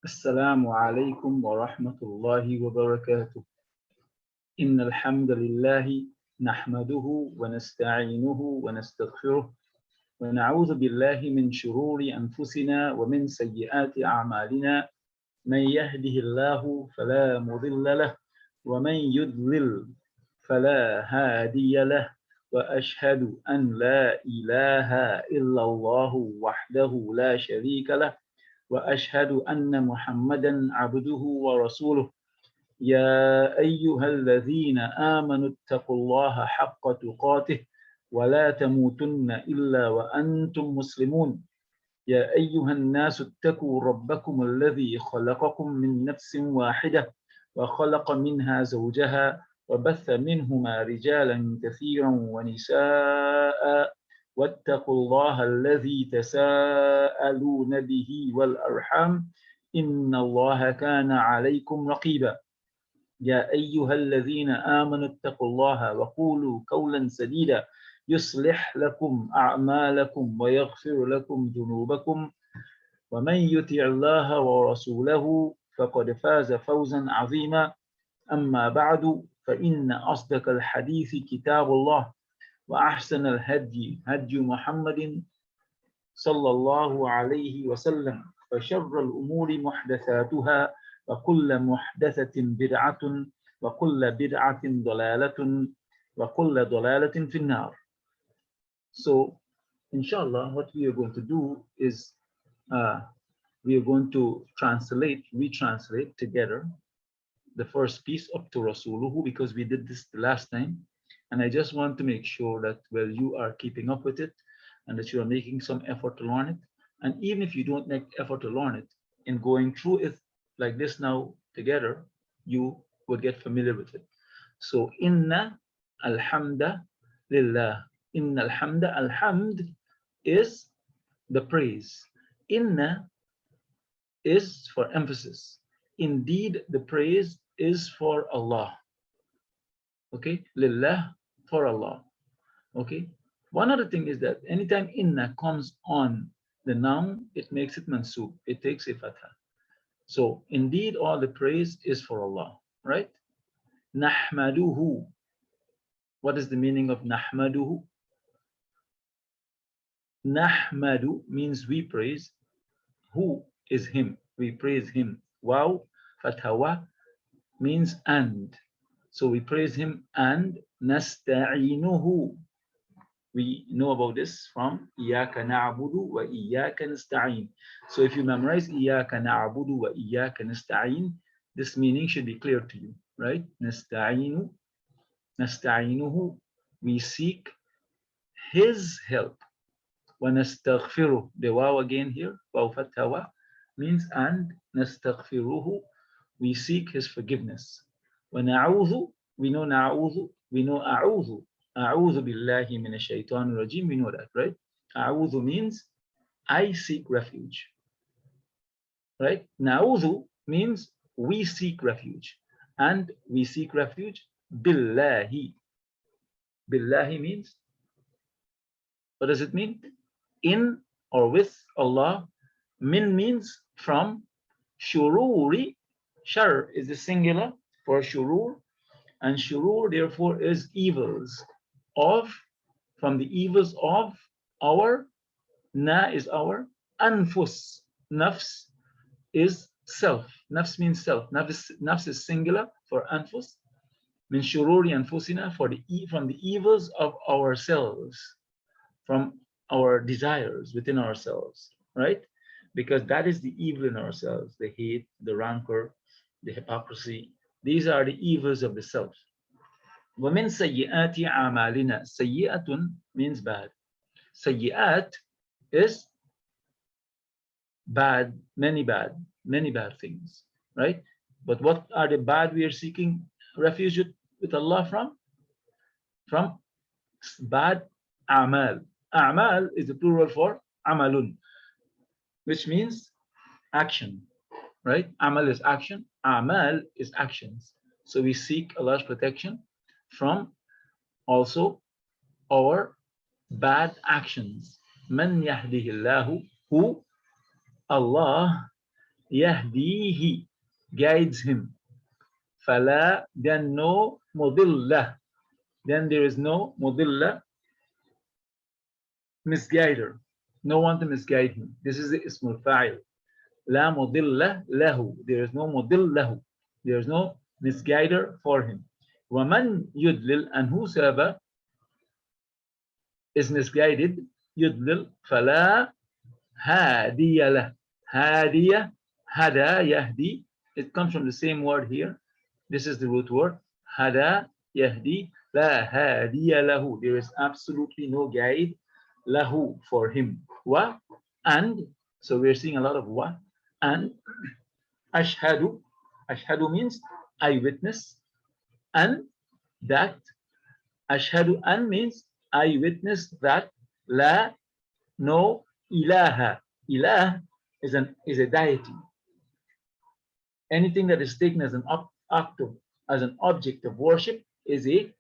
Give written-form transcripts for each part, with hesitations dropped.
السلام عليكم ورحمة الله وبركاته. إن الحمد لله نحمده ونستعينه ونستغفره ونعوذ بالله من شرور أنفسنا ومن سيئات أعمالنا. من يهده الله فلا مضل له ومن يضلل فلا هادي له، وأشهد أن لا إله إلا الله وحده لا شريك له، وأشهد أن محمدا عبده ورسوله. يا أيها الذين آمنوا اتقوا الله حق تقاته ولا تموتن إلا وأنتم مسلمون. يا أيها الناس اتقوا ربكم الذي خلقكم من نفس واحدة وخلق منها زوجها وبث منهما رجالا كثيرا ونساء، واتقوا الله الذي تساءلون به والأرحام إن الله كان عليكم رقيبا. يا أيها الذين آمنوا اتقوا الله وقولوا قولا سديدا يصلح لكم أعمالكم ويغفر لكم ذنوبكم، ومن يطع الله ورسوله فقد فاز فوزا عظيما. أما بعد، فإن أصدق الحديث كتاب الله، وأحسن الهدي هدي محمد صلى الله عليه وسلم، وشر الأمور محدثاتها، وكل محدثة بدعة، وكل بدعة ضلالة، وكل ضلالة في النار. So, inshallah, what we are going to do is we are going to retranslate together the first piece up to Rasuluhu, because we did this the last time. And I just want to make sure that, well, you are keeping up with it and that you are making some effort to learn it. And even if you don't make effort to learn it, in going through it like this now together, you will get familiar with it. So, inna alhamda lillah. Inna alhamda, alhamd is the praise. Inna is for emphasis. Indeed, the praise is for Allah. Okay, lillah, for Allah. Okay, one other thing is that anytime inna comes on the noun, it makes it mansub. It takes a fatha. So indeed, all the praise is for Allah, right? Nahmaduhu. What is the meaning of nahmaduhu? Nahmadu means we praise. Who is him? We praise him. Wow, fathawa means and. So we praise him. And nasta'inuhu. We know about this from Iyaka na'budu wa Iyaka nasta'in. So if you memorize Iyaka na'budu wa Iyaka nasta'in, this meaning should be clear to you, right? Nasta'inu, nasta'inuhu, we seek his help. Wa nastaghfiruh, the waw again here, waw fathawa, means and. Nastaghfiruhu, we seek his forgiveness. Wa na'udhu, we know na'udhu, we know a'udhu. A'udhu billahi minash shaitanir rajim, we know that, right? A'udhu means I seek refuge, right? Na'udhu means we seek refuge, and we seek refuge billahi. Billahi means, what does it mean? In or with Allah. Min means from. Shururi, shar is the singular for shurur, and shurur therefore is evils. From the evils of our. Na is our. Anfus, nafs is self. Nafs means self. Nafs is singular for anfus. Min shururi anfusina, from the evils of ourselves, from our desires within ourselves, right? Because that is the evil in ourselves, the hate, the rancor, the hypocrisy. These are the evils of the self. وَمِن سَيِّئَاتِ أَعْمَالِنَا. سَيِّئَةٌ means bad. Sayyi'at is bad, many bad things, right? But what are the bad we are seeking refuge with Allah from? From bad a'mal. A'mal is the plural for amalun, which means action, right? Amal is action, a'mal is actions. So we seek Allah's protection from also our bad actions. Man yahdihillahu, who Allah Yahdihi, guides him. Fala, then no mudilla. Then there is no mudilla, misguider. No one to misguide him. This is the ismul fa'il. La mudilla lahu. There is no mudill lahu. There is no misguider for him. Waman yudlil, and whosoever is misguided, yudlil, fala hadiya lah. Hadiya, hada, yahdi. It comes from the same word here. This is the root word. Hada, yahdi, la hadiya lahu. There is absolutely no guide lahu for him. Wa, and, so we're seeing a lot of wa, and ashhadu. Ashhadu means I witness, and that. Ashhadu an means I witness that. La, no ilaha. Ilah is a deity. Anything that is taken as an object of worship is a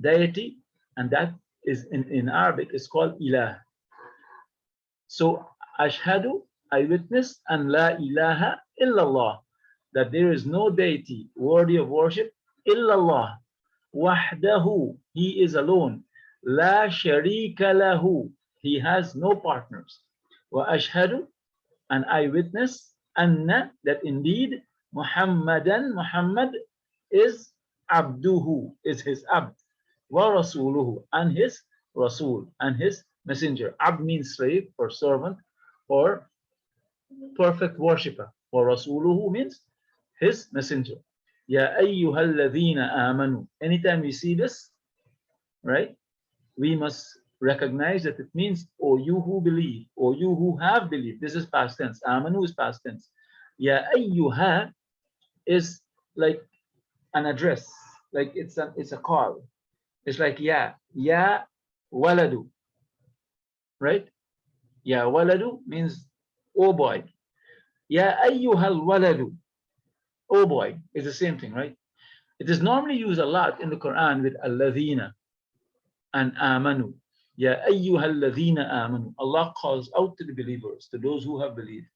deity, and that is in Arabic is called ilah. So ashhadu, I witness, and la ilaha illallah, that there is no deity worthy of worship illallah. Wahdahu, he is alone. La sharika lahu, he has no partners. Wa ashhadu, and I witness, anna, that indeed Muhammadan, Muhammad is abduhu, is his abd, wa rasuluhu, and his rasul, and his messenger. Abd means slave or servant or perfect worshipper. Wa rasuluhu means his messenger. Ya ayyuhalladhina amanu. Anytime we see this, right, we must recognize that it means, or you who believe, or you who have believed. This is past tense. Amanu is past tense. Ya ayyuha is like an address, like it's a call. It's like ya waladu, right? Ya waladu means oh boy. Ya ayyuhal waladu, oh boy, is the same thing, right? It is normally used a lot in the Quran with alladhina and amanu. Ya ayyuhalladhina amanu. Allah calls out to the believers, to those who have believed.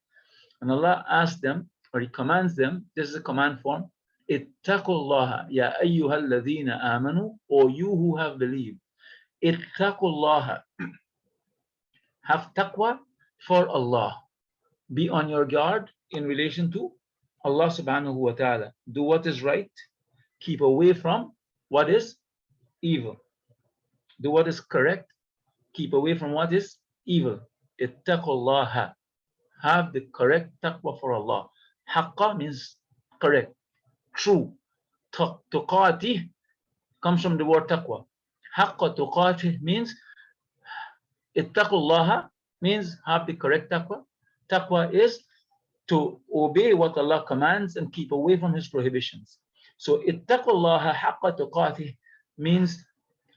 And Allah asks them, or He commands them, this is a command form, ittaqullaha, ya ayyuhalladhina amanu, or you who have believed. Ittaqullaha, have taqwa for Allah. Be on your guard in relation to Allah subhanahu wa ta'ala. Do what is right. Keep away from what is evil. Do what is correct. Keep away from what is evil. Ittaqullaha. Have the correct taqwa for Allah. Haqqa means correct, true. Tuqatih comes from the word taqwa. Haqqa tuqatih means, ittaqullaha means have the correct taqwa. Taqwa is to obey what Allah commands and keep away from His prohibitions. So ittaqullaha haqqa tuqatih means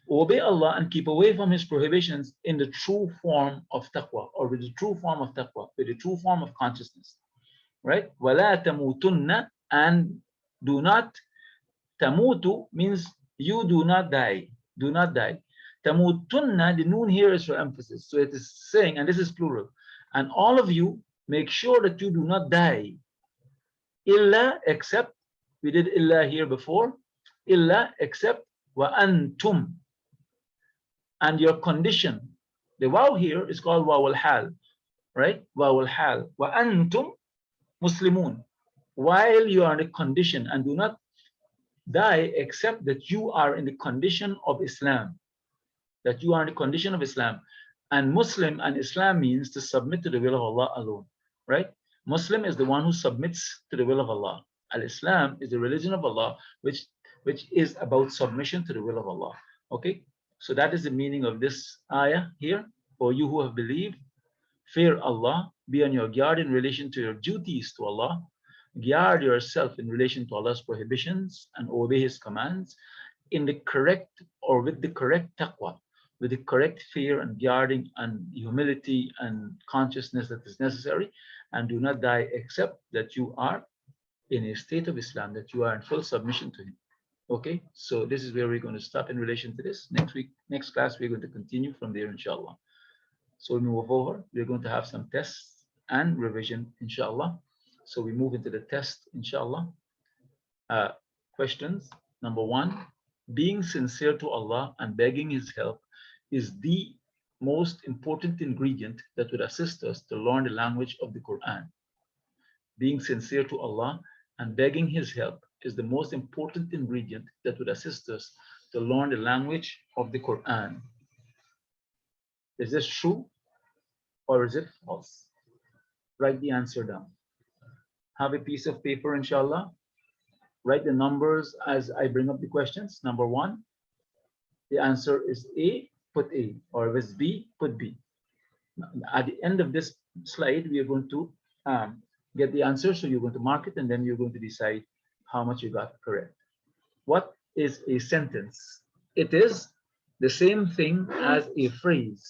obey Allah and keep away from His prohibitions in the true form of taqwa, or with the true form of taqwa, with the true form of consciousness, right? وَلَا تَمُوتُنَّ, and do not. Tamutu means you do not die. Do not die. Tamutunna, the noon here is for emphasis. So it is saying, and this is plural, and all of you make sure that you do not die. Illa, except, we did illa here before. Illa, except, wa antum, and your condition. The waw here is called waw al-hal, right? Waw al-hal. Wa antum muslimun. While you are in the condition, and do not die except that you are in the condition of Islam. That you are in the condition of Islam. And Muslim and Islam means to submit to the will of Allah alone, right? Muslim is the one who submits to the will of Allah. Al-Islam is the religion of Allah, which is about submission to the will of Allah. Okay, so that is the meaning of this ayah here. For you who have believed, fear Allah, be on your guard in relation to your duties to Allah, guard yourself in relation to Allah's prohibitions, and obey His commands in the correct, or with the correct taqwa, with the correct fear and guarding and humility and consciousness that is necessary, and do not die except that you are in a state of Islam, that you are in full submission to Him. Okay, so this is where we're going to stop in relation to this. Next class, we're going to continue from there, inshallah. So we move over, we're going to have some tests and revision, inshallah. So we move into the test, inshallah. Questions. Number one, being sincere to Allah and begging His help is the most important ingredient that would assist us to learn the language of the Quran. Being sincere to Allah and begging His help is the most important ingredient that would assist us to learn the language of the Quran. Is this true or is it false? Write the answer down. Have a piece of paper, inshallah. Write the numbers as I bring up the questions. Number one, the answer is A, put A, or if it's B, put B. At the end of this slide, we are going to get the answer. So you're going to mark it and then you're going to decide how much you got correct. What is a sentence? It is the same thing as a phrase.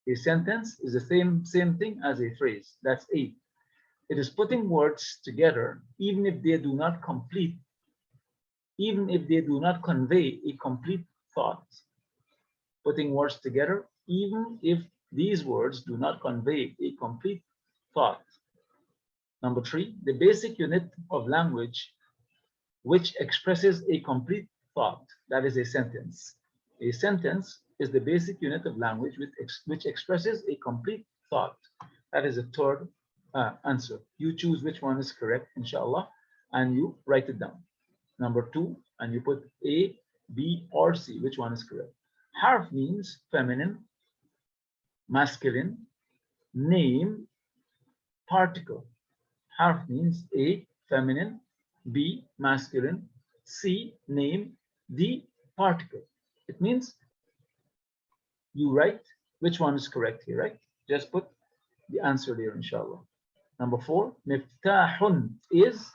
A sentence is the same thing as a phrase. That's A. It is putting words together, even if they do not complete, even if they do not convey a complete thought. Putting words together, even if these words do not convey a complete thought. Number three, the basic unit of language which expresses a complete thought. That is a sentence. A sentence is the basic unit of language which expresses a complete thought. That is the third answer. You choose which one is correct, inshallah, and you write it down. Number two, and you put A, B, or C. Which one is correct? Harf means feminine, masculine, name, particle. Harf means A, feminine, B, masculine, C, name, D, particle. It means you write which one is correct here, right? Just put the answer there, inshallah. Number four, miftahun is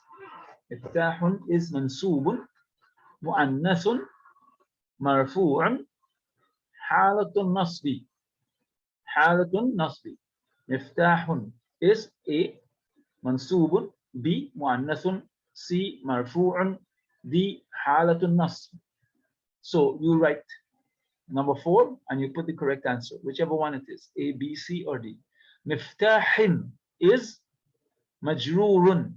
mansubun, mu'annathun, marfu'un, halatun nasbi. Halatun nasbi. Miftahun is A, mansubun, B, mu'annathun, C, marfu'un, D, halatun nasb. So you write number four and you put the correct answer, whichever one it is, A, B, C, or D. Miftahin is majrurun,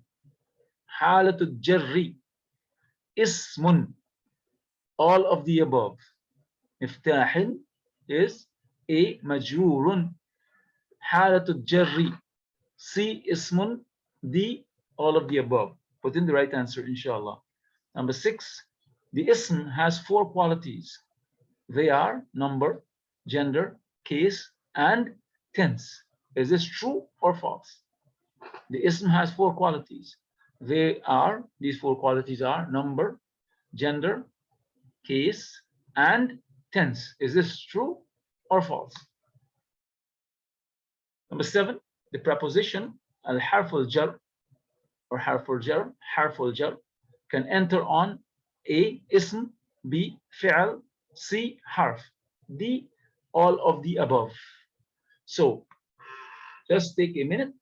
halatul jarri, ismun, all of the above. Miftahin is A, majrurun, halatul jarri, C, ismun, D, all of the above. Put in the right answer, inshallah. Number six, the ism has four qualities. They are number, gender, case, and tense. Is this true or false? The ism has four qualities. These four qualities are number, gender, case, and tense. Is this true or false? Number seven, the preposition al-harful jar or harful jar can enter on A, ism, B, fi'al, C, harf, D, all of the above. So just take a minute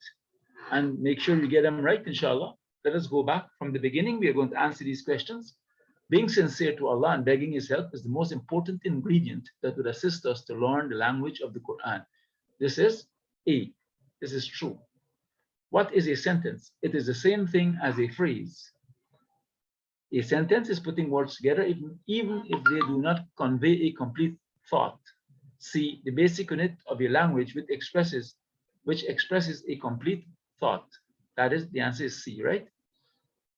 and make sure you get them right, inshallah. Let us go back from the beginning. We are going to answer these questions. Being sincere to Allah and begging His help is the most important ingredient that would assist us to learn the language of the Quran. This is A. This is true. What is a sentence? It is the same thing as a phrase. A sentence is putting words together even if they do not convey a complete thought. C, the basic unit of a language which expresses a complete thought. That is, the answer is C, right?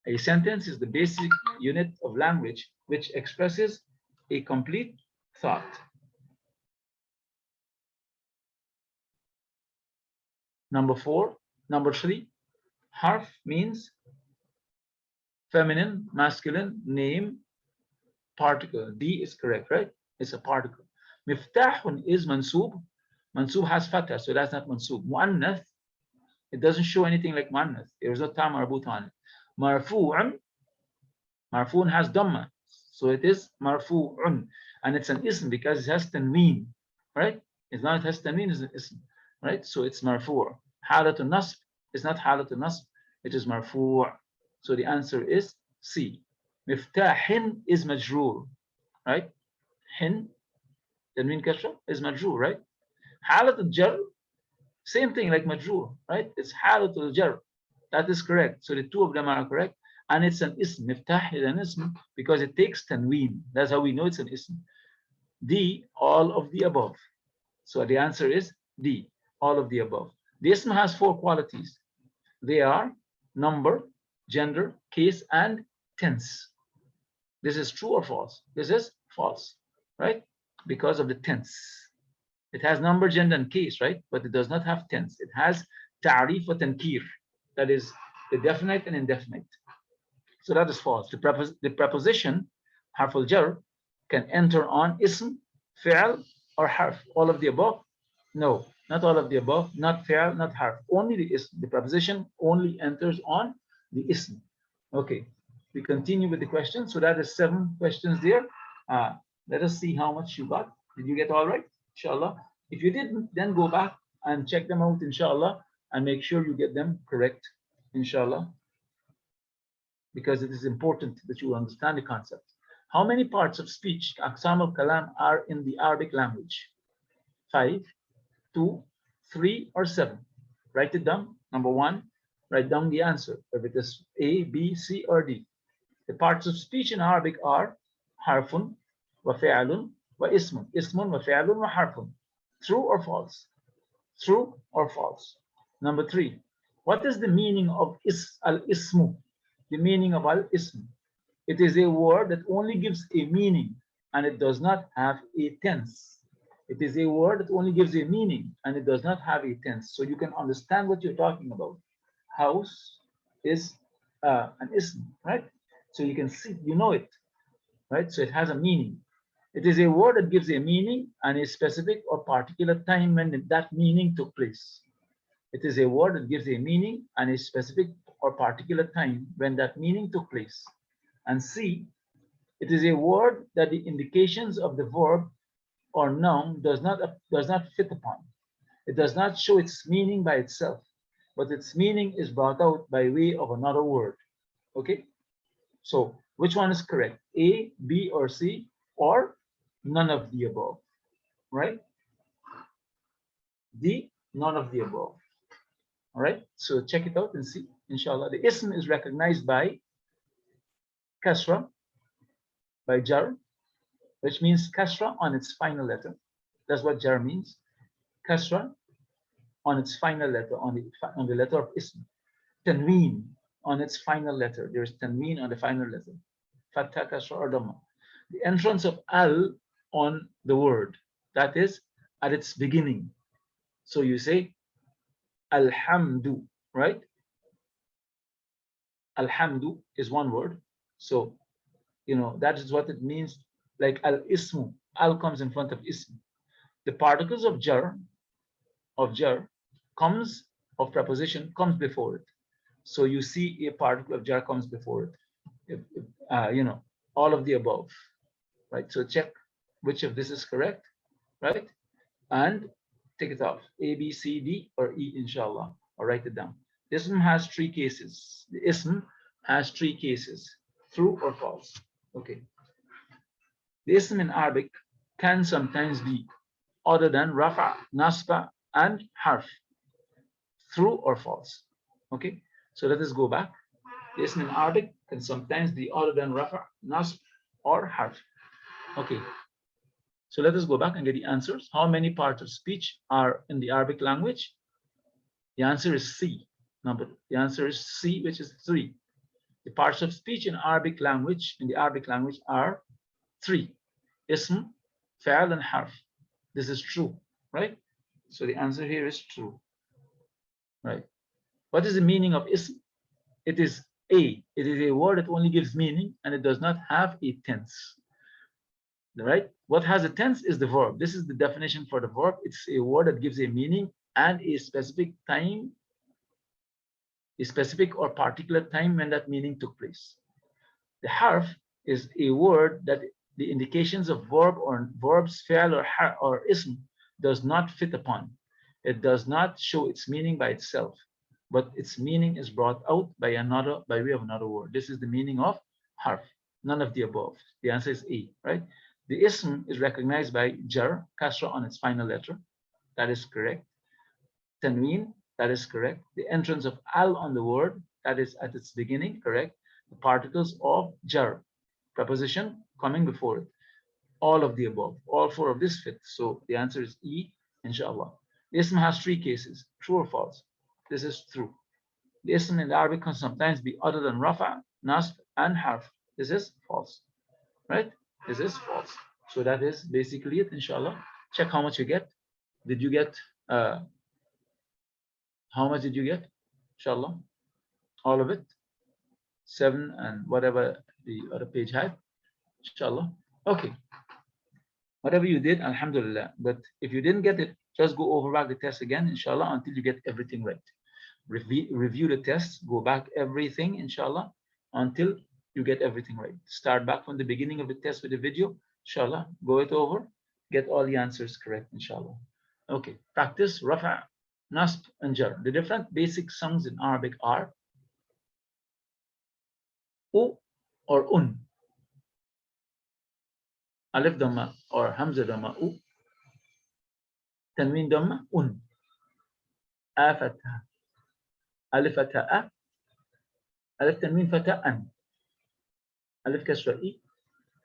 A sentence is the basic unit of language which expresses a complete thought. Number three, harf means feminine, masculine, name, particle. D is correct, right? It's a particle. Miftahun is mansub. Mansub has fatah, so that's not mansub. Mu'annath, it doesn't show anything like mu'annath. There is no ta marbut on it. Marfu'un has dhamma, so it is marfu'un, and it's an ism because it has tanween, right? It's not, it has tanween, it's an ism, right? So it's marfu'. Halatul nasb is not halatul nasb, it is marfu'. So the answer is C. Miftahin is majroor, right? Hin, tanween kasra, is majroor, right? Halatul jar, same thing like majroor, right? It's halatul jar. That is correct. So the two of them are correct. And it's an ism. Miftah is an ism because it takes tanween. That's how we know it's an ism. D, all of the above. So the answer is D, all of the above. The ism has four qualities. They are number, gender, case, and tense. This is true or false? This is false, right? Because of the tense. It has number, gender, and case, right? But it does not have tense. It has ta'rif wa tankir. That is the definite and indefinite. So that is false. The preposition, harf al-jar, can enter on ism, fi'al, or harf. All of the above? No, not all of the above. Not fi'al, not harf. Only the ism. The preposition only enters on the ism. Okay, we continue with the questions. So that is 7 questions there. Let us see how much you got. Did you get all right? Inshallah. If you didn't, then go back and check them out, inshallah, and make sure you get them correct, inshallah, because it is important that you understand the concept. How many parts of speech, aqsam al-kalam, are in the Arabic language? 5, 2, 3, or 7? Write it down. Number 1, write down the answer. If it is A, B, C, or D. The parts of speech in Arabic are harfun, wa fi'alun, wa ismun. Ismun, wa fi'alun, wa harfun. True or false? True or false? Number 3, what is the meaning of al-ismu? The meaning of al-ism. It is a word that only gives a meaning and it does not have a tense. It is a word that only gives a meaning and it does not have a tense. So you can understand what you're talking about. House is an ism, right? So you can see, you know it, right? So it has a meaning. It is a word that gives a meaning and a specific or particular time when that meaning took place. It is a word that gives a meaning and a specific or particular time when that meaning took place. And C, it is a word that the indications of the verb or noun does not fit upon. It does not show its meaning by itself, but its meaning is brought out by way of another word. Okay? So which one is correct? A, B, or C, or none of the above, right? D, none of the above. All right, so check it out and see, inshallah. The ism is recognized by kasra, by jar, which means kasra on its final letter. That's what jar means. Kasra on its final letter, on the letter of ism. Tanween on its final letter. There's tanween on the final letter. Fatha, kasra, or dhamma. The entrance of al on the word, that is at its beginning. So you say alhamdu, right? Alhamdu is one word. So, you know, that is what it means. Like al-ismu, al comes in front of ism. The particles of jar, comes, of preposition, comes before it. So you see a particle of jar comes before it. You know, all of the above, right? So check which of this is correct, right? And take it off. A, B, C, D, or E, inshallah, or write it down. Ism has 3 cases. The ism has 3 cases, true or false. Okay. The ism in Arabic can sometimes be other than rafa, nasba, and harf. True or false. Okay. So let us go back. The ism in Arabic can sometimes be other than rafa, nasb, or harf. Okay. So let us go back and get the answers. How many parts of speech are in the Arabic language? The answer is C. The answer is C, which is 3. The parts of speech in the Arabic language are 3. Ism, fi'al, and harf. This is true, right? So the answer here is true, right? What is the meaning of ism? It is a word that only gives meaning and it does not have a tense. Right? What has a tense is the verb. This is the definition for the verb. It's a word that gives a meaning and a specific time, a specific or particular time when that meaning took place. The harf is a word that the indications of verb or verbs, fi'al, or ism does not fit upon. It does not show its meaning by itself, but its meaning is brought out by way of another word. This is the meaning of harf. None of the above. The answer is A, right? The ism is recognized by jar, kasra on its final letter. That is correct. Tanween that is correct. The entrance of al on the word, that is at its beginning, correct. The particles of jar, preposition coming before it. All of the above, all four of this fit. So the answer is E, inshallah. The ism has three cases, true or false. This is true. The ism in Arabic can sometimes be other than rafa, nasb, and harf. This is false, right? This is false. So that is basically it, inshallah. Check how much you get. Did you get, how much did you get? Inshallah. All of it. 7 and whatever the other page had. Inshallah. Okay. Whatever you did, alhamdulillah. But if you didn't get it, just go over back the test again, inshallah, until you get everything right. Review the test, go back everything, inshallah, until you get everything right. Start back from the beginning of the test with the video, inshallah, go it over, get all the answers correct, inshallah. Okay, practice rafa, nasb, and jar. The different basic sounds in Arabic are u or un. Alif dhamma or hamza dhamma u. Tanween dhamma un. A fatha. Alif fatha a. Alif tanween fatha an. Alif kasra i.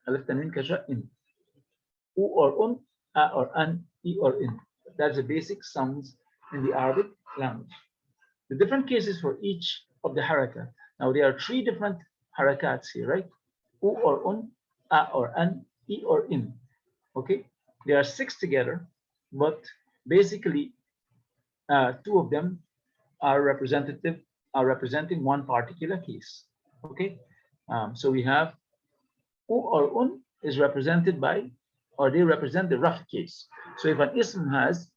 Alif tanween kasra in. U or un, a or an, e or in. That's the basic sounds in the Arabic language. The different cases for each of the harakat. Now there are three different harakats here, right? U or un, a or an, e or in. Okay, there are 6 together, but basically 2 of them are representing one particular case. Okay, so we have u or un is represented by, or they represent the rough case. So if an ism has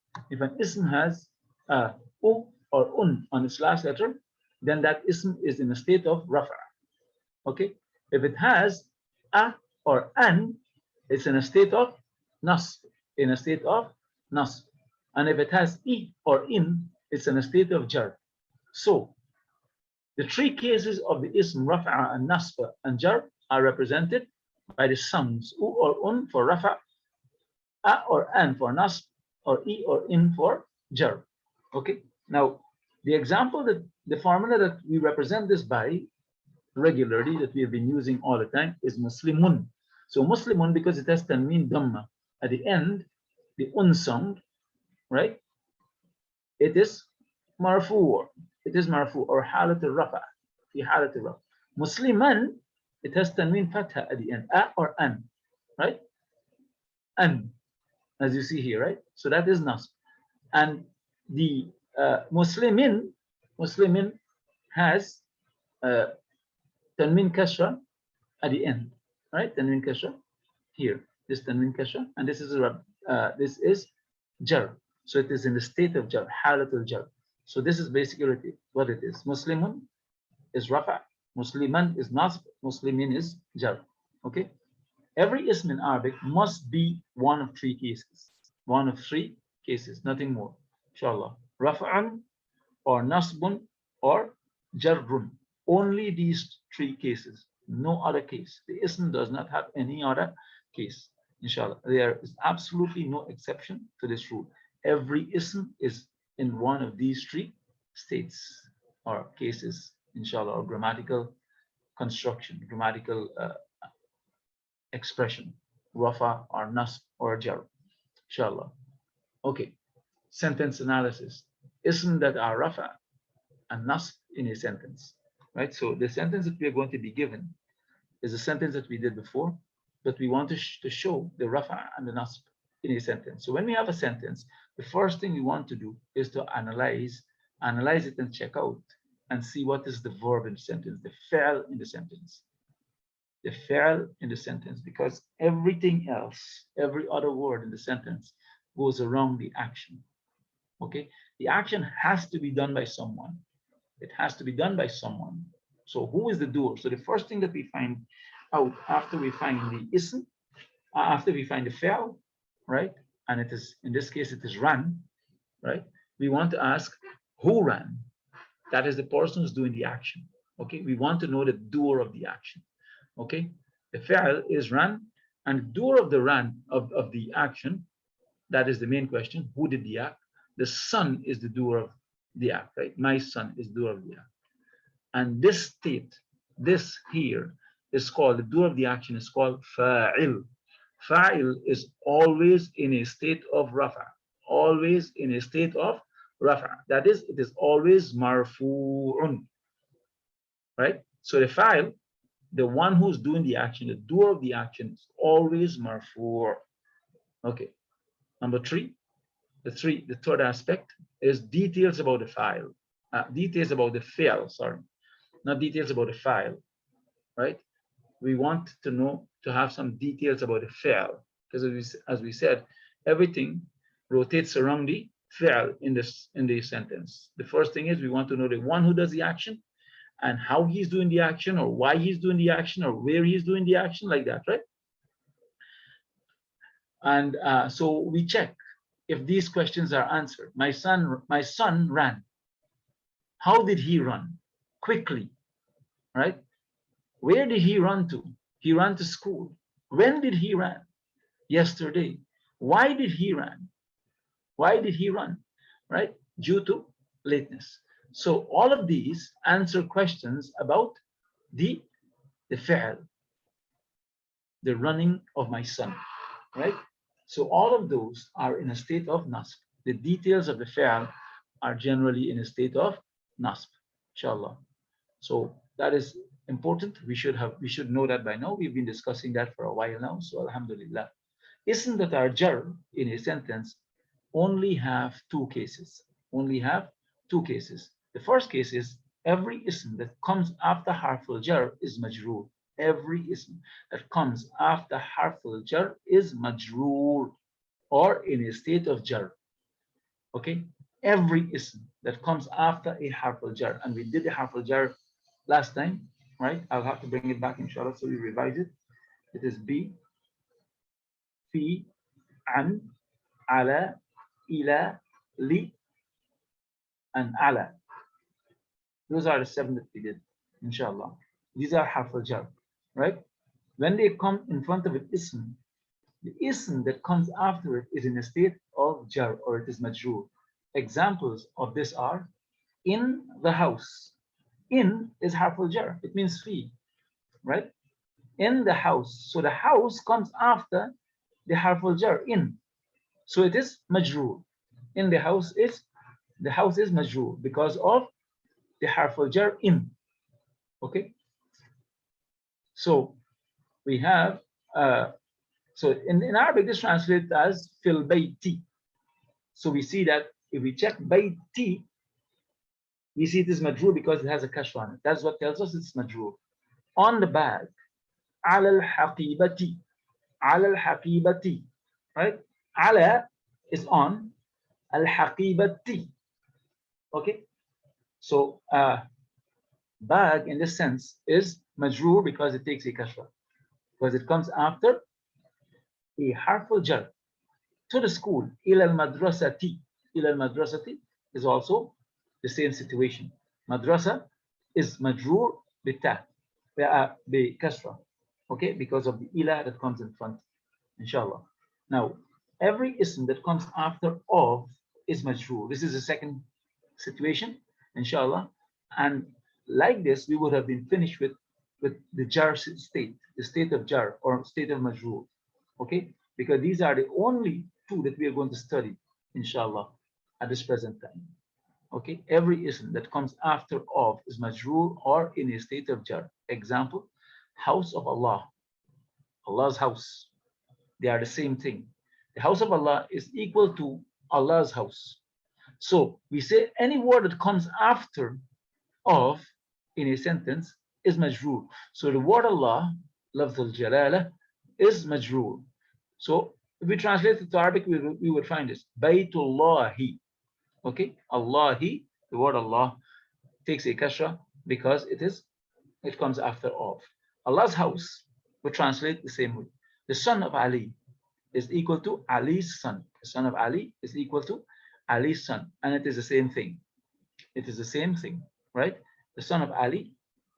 u or un on its last letter, then that ism is in a state of rafa. Okay, if it has a or an, it's in a state of nasb, and if it has e or in, it's in a state of jar. So the 3 cases of the ism rafa and nasb and jar are represented by the sounds u or un for rafa, a or an for nasb, or e or in for jar. Okay, now the example, that the formula that we represent this by regularly, that we have been using all the time, is muslimun. So muslimun, because it has tanween dhamma at the end, the un sound, right? It is marfu, or halat al-rafa, fi halat al-rafa. Musliman, it has tanween fatha at the end, a or an, right? An, as you see here, right? So that is nasb. And the muslimin has tanween kasra at the end, right? Tanween kasra here, this tanween kasra, and this is jar. So it is in the state of jar, halatul jar. So this is basically what it is. Muslimun is rafa, musliman is nasb, muslimin is jar. Okay. Every ism in Arabic must be one of 3 cases. One of 3 cases, nothing more. Inshallah. Rafa'an or nasbun or jarrun. Only these 3 cases, no other case. The ism does not have any other case. Inshallah. There is absolutely no exception to this rule. Every ism is in one of these 3 states or cases, inshallah, or grammatical construction, grammatical expression, rafa or nasb or jar, inshallah. Okay, sentence analysis. Ism that are rafa and nasb in a sentence, right? So the sentence that we are going to be given is a sentence that we did before, but we want to show the rafa and the nasb in a sentence. So when we have a sentence, the first thing we want to do is to analyze it and check out and see what is the verb in the sentence, the fi'l in the sentence. The fi'l in the sentence, because everything else, every other word in the sentence goes around the action. Okay, the action has to be done by someone. It has to be done by someone. So who is the doer? So the first thing that we find out after we find the ism, after we find the fi'l, right? And it is, in this case, it is ran, right? We want to ask who ran. That is the person who's doing the action. Okay, we want to know the doer of the action. Okay, the fi'l is ran, and the doer of the ran of the action, that is the main question. Who did the act? The son is the doer the act, right? My son is doer of the act. And this state, this here, is called, the doer of the action is called fa'il. Fa'il is always in a state of rafa, always in a state of rafa. That is, it is always marfu'un, right? So the fa'il, the one who's doing the action, the doer of the action, is always marfu'. Okay. Number three, the third aspect is details about the file, details about the file, sorry, not details about the file, right? We want to know, to have some details about the file, because as we said, everything rotates around the file in the sentence. The first thing is we want to know the one who does the action and how he's doing the action, or why he's doing the action, or where he's doing the action, like that, right? And so we check if these questions are answered. My son ran. How did he run? Quickly, right? Where did he run to? He ran to school. When did he run? Yesterday. Why did he run? Why did he run? Right? Due to lateness. So all of these answer questions about the fi'l, the running of my son, right? So all of those are in a state of nasb. The details of the fi'l are generally in a state of nasb, inshallah. So that is important. We should know that by now. We've been discussing that for a while now. So alhamdulillah. Ism that are jar in a sentence only have two cases. Only have two cases. The first case is every ism that comes after harf al-jar is majroor. Every ism that comes after harf al-jar is majroor, or in a state of jar. Okay? Every ism that comes after a harf al-jar, and we did the harf al-jar last time, right? I'll have to bring it back inshallah, so we revise it. It is bi, fi, an, ala, ila, li, and ala. Those are the 7 that we did, inshallah. These are harf al-jar, right? When they come in front of an ism, the ism that comes after it is in a state of jar, or it is majroor. Examples of this are in the house. In is harf al-jar. It means fi, right? In the house. So the house comes after the harf al-jar, in. So it is majroor. In the house is majroor because of the harf al-jar, in. Okay. So we have so in Arabic this translates as fil bayti. So we see that if we check bayti, we see it is majroor because it has a kasra on it. That's what tells us it's majroor. On the bag, ala al-haqibati, ala al-haqibati, right? Ala is on, al-haqibati. Okay, so bag in this sense is majroor because it takes a kasra, because it comes after a harf al-jar. To the school, ila al-madrasati. Ila al-madrasati is also the same situation. Madrasa is majroor bita, bi kasra, okay, because of the ila that comes in front, inshallah. Now, every ism that comes after of is majroor. This is the second situation, inshallah. And like this, we would have been finished with the jar state, the state of jar or state of majroor, okay? Because these are the only two that we are going to study, inshallah, at this present time. Okay, every ism that comes after of is majroor or in a state of jar. Example, house of Allah, Allah's house. They are the same thing. The house of Allah is equal to Allah's house. So we say any word that comes after of in a sentence is majroor. So the word Allah, lafz al-jalala, is majroor. So if we translate it to Arabic, we would find this. Baytullahi. Okay, Allahi, the word Allah takes a kasra because it comes after of. Allah's house, we translate the same way. The son of Ali is equal to Ali's son. The son of Ali is equal to Ali's son. And it is the same thing. It is the same thing, right? The son of Ali,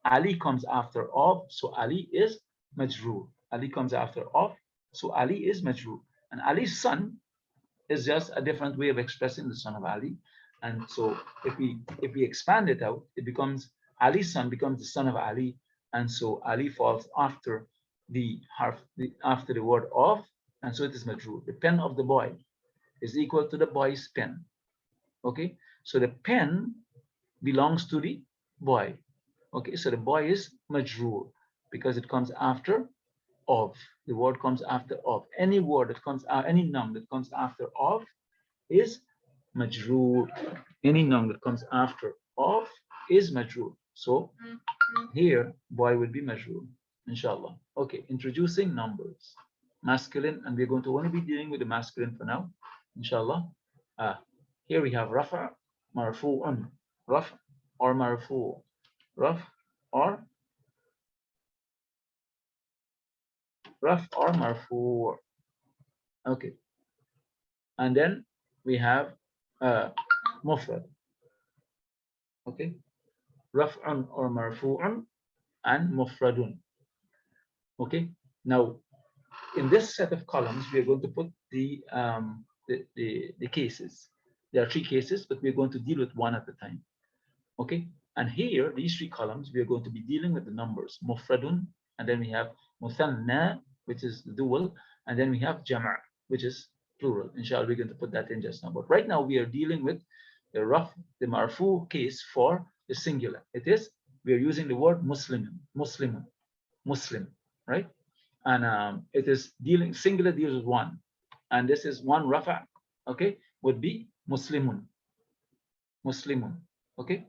Ali comes after of, so Ali is majroor. Ali comes after of, so Ali is majroor. And Ali's son is just a different way of expressing the son of Ali. And so if we expand it out, it becomes Ali's son becomes the son of Ali, and so Ali falls after after the word of, and so it is majrur. The pen of the boy is equal to the boy's pen. Okay, so the pen belongs to the boy. Okay, so the boy is majrur because it comes after of. The word comes after of. Any word that comes out, any noun that comes after of is majrur. Any noun that comes after of is majrur. So here boy will be majrur, inshallah. Okay, introducing numbers, masculine, and we're going to only be dealing with the masculine for now, inshallah. Here we have rafa, marfu'un, raf or marfu, raf or marfu. Okay, and then we have mufrad. Okay, raf'un or marfu'un and mufradun. Okay, now in this set of columns we are going to put the cases. There are three cases, but we're going to deal with one at a time. Okay, and here these three columns we are going to be dealing with the numbers mufradun, and then we have muthanna, which is dual, and then we have jama', which is plural. Inshallah, we're going to put that in just now. But right now we are dealing with the marfu case for the singular. It is, we are using the word muslim, right? And it is dealing, singular deals with one, and this is one rafa. Okay, would be muslimun. Okay,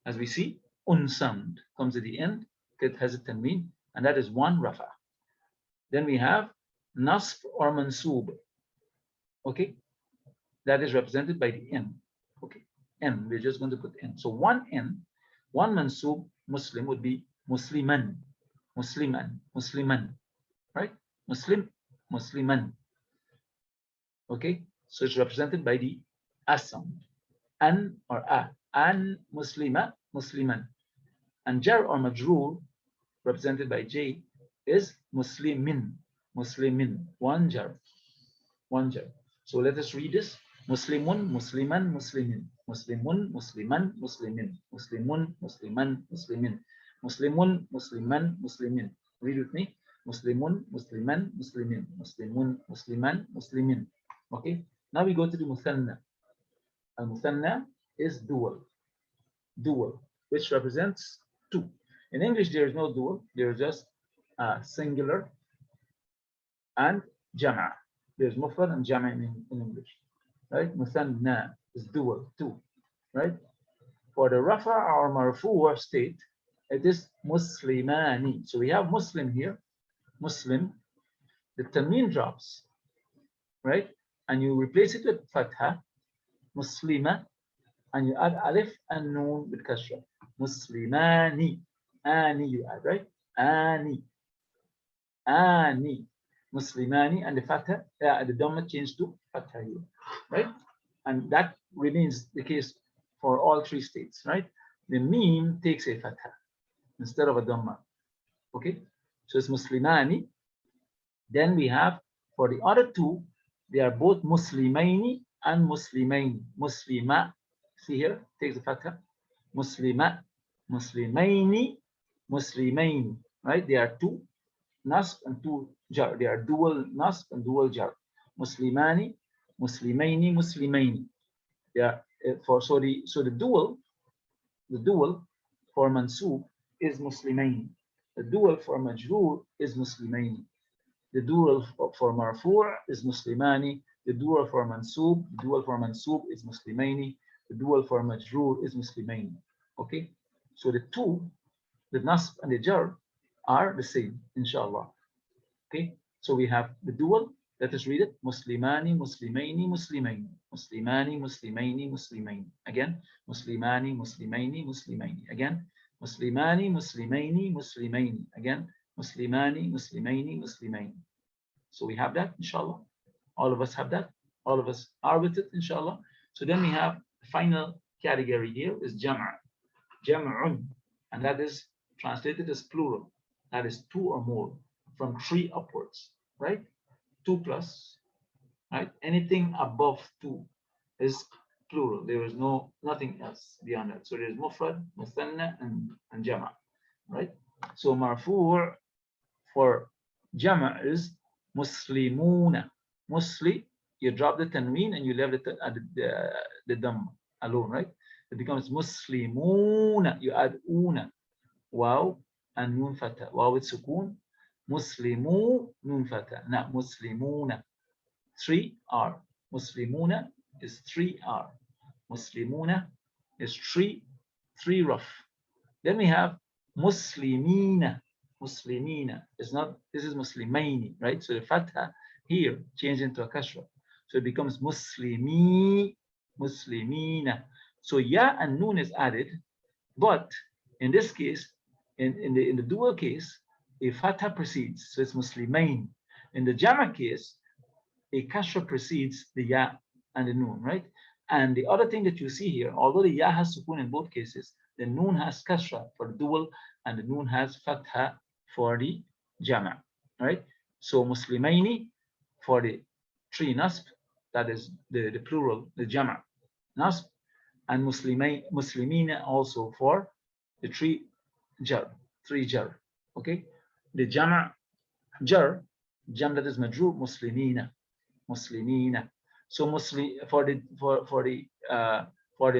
as we see, sound comes at the end, it has a tanween, and that is one rafa. Then we have nasb or mansub. Okay, that is represented by the n. Okay, n, we're just going to put n. So one n, one mansub, muslim, would be musliman, right? Musliman. Okay, so it's represented by the a sound, an or a, an musliman. And jar or majrur, represented by j, is muslimin, one jar. So let us read this: muslimun, musliman, muslimin, muslimun, musliman, muslimin, muslimun, musliman, muslimin, muslimun, musliman, muslimin. Read with me: muslimun, musliman, muslimin, muslimun, musliman, muslimin. Okay, now we go to the muthanna. Al muthanna is dual, which represents two. In English, there is no dual, there is just singular and jama'. There's mufrad and jama' in English, right? Muthanna is dual, two, right? For the rafa or marfu state, it is muslimani. So we have muslim here, muslim. The tanween drops, right? And you replace it with fatha, muslima, and you add alif and noon with kasra. Muslimani, ani you add, right? Ani, muslimani, and the fatha, the dhamma changed to fatha here, right? And that remains the case for all three states, right? The meme takes a fatha instead of a dhamma. Okay, so it's muslimani. Then we have, for the other two, they are both muslimaini and muslimaini. Muslima, see here, takes the fatha. Muslima, muslimaini, right? They are two nasb and two jar. They are dual nasb and dual jar. Muslimani, muslimaini. They are so the dual for mansub is muslimaini. The dual for majrur is muslimaini. The dual for marfu' is muslimani. The dual for mansub is muslimaini. The dual for majrur is muslimaini. Okay, so the two, the nasb and the jar, are the same, inshallah. Okay, so we have the dual. Let us read it: muslimani, muslimaini, muslimaini, muslimani, muslimaini, muslimaini. Again, muslimani, muslimaini, muslimaini. Again, muslimani, muslimaini, muslimaini. Again, muslimani, muslimaini, muslimaini. So we have that, inshallah. All of us have that. All of us are with it, inshallah. So then we have the final category here is jam'a, jam'un, and that is translated as plural. That is two or more, from three upwards, right? 2 plus, right? Anything above 2 is plural. There is nothing else beyond that. So there's mufrad, muthanna, and jama', right? So marfu' for jama' is muslimuna. Musli, you drop the tanween and you leave the dam alone, right? It becomes muslimuna. You add una, waw, and nun fatha. Waw with sukun. Muslimu, nun fatha. Not muslimuna. 3R. Muslimuna is 3R. Muslimuna is three rough. Then we have Muslimina. Muslimina is not, this is Muslimaini, right? So the fatha here changed into a kasra. So it becomes Muslimi, Muslimina. So ya and nun is added, but in this case, in the dual case, a fatha precedes, so it's Muslimain. In the jama case, a kasra precedes the ya and the nun, right? And the other thing that you see here, although the ya has sukun in both cases, the nun has kasra for the dual and the nun has fatha for the jama', right? So muslimaini for the 3 nasb, that is the plural, the jama' nasb, and muslimina also for the 3 jar, okay? The jama' jar, jam that is majrur, muslimina. So for the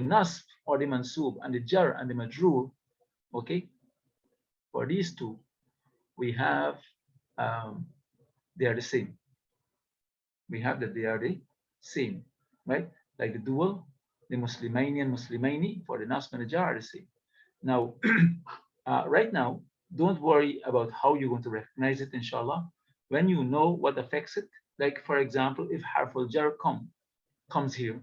nasb or the mansub and the jar and the majrur, okay, for these two we have they are the same. We have that they are the same, right? Like the dual, the muslimaini and muslimaini for the nasb and the jar are the same. Now right now, don't worry about how you're going to recognize it, inshallah. When you know what affects it, like for example, if harful jar comes here,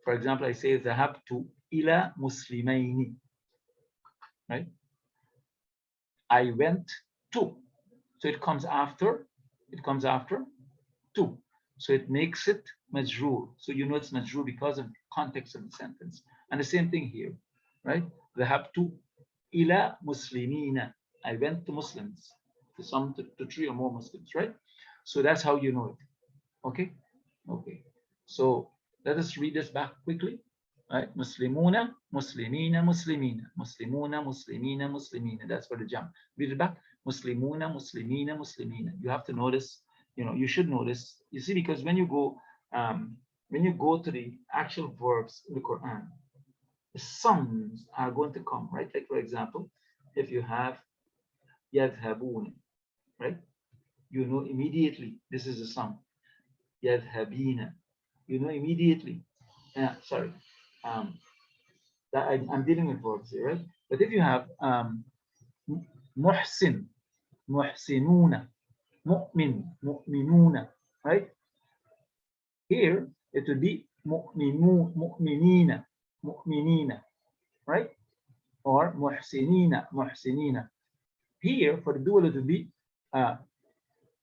for example, I say ذهبت إلى مسلمين, right? I went to, so it comes after to, so it makes it majrur. So you know it's majrur because of the context of the sentence. And the same thing here, right? ذهبت إلى مسلمين, I went to Muslims, to 3 or more Muslims, right? So that's how you know it. Okay. So let us read this back quickly. Right? Muslimuna, muslimina, muslimina. Muslimuna, muslimina, muslimina. That's for the jam. Read it back. Muslimuna, muslimina, muslimina. You have to notice, you should notice. You see, because when you go to the actual verbs in the Quran, the sums are going to come, right? Like for example, if you have yadhabun, right? You know immediately this is a sum. Yadhabina, you know immediately. Sorry, that I'm dealing with verbs here, right? But if you have muhsin, muhsinuna, mu'min, mu'minuna, right? Here it would be mu'minina, mu'minina, right? Or muhsinina, muhsinina. Here for the dual it would be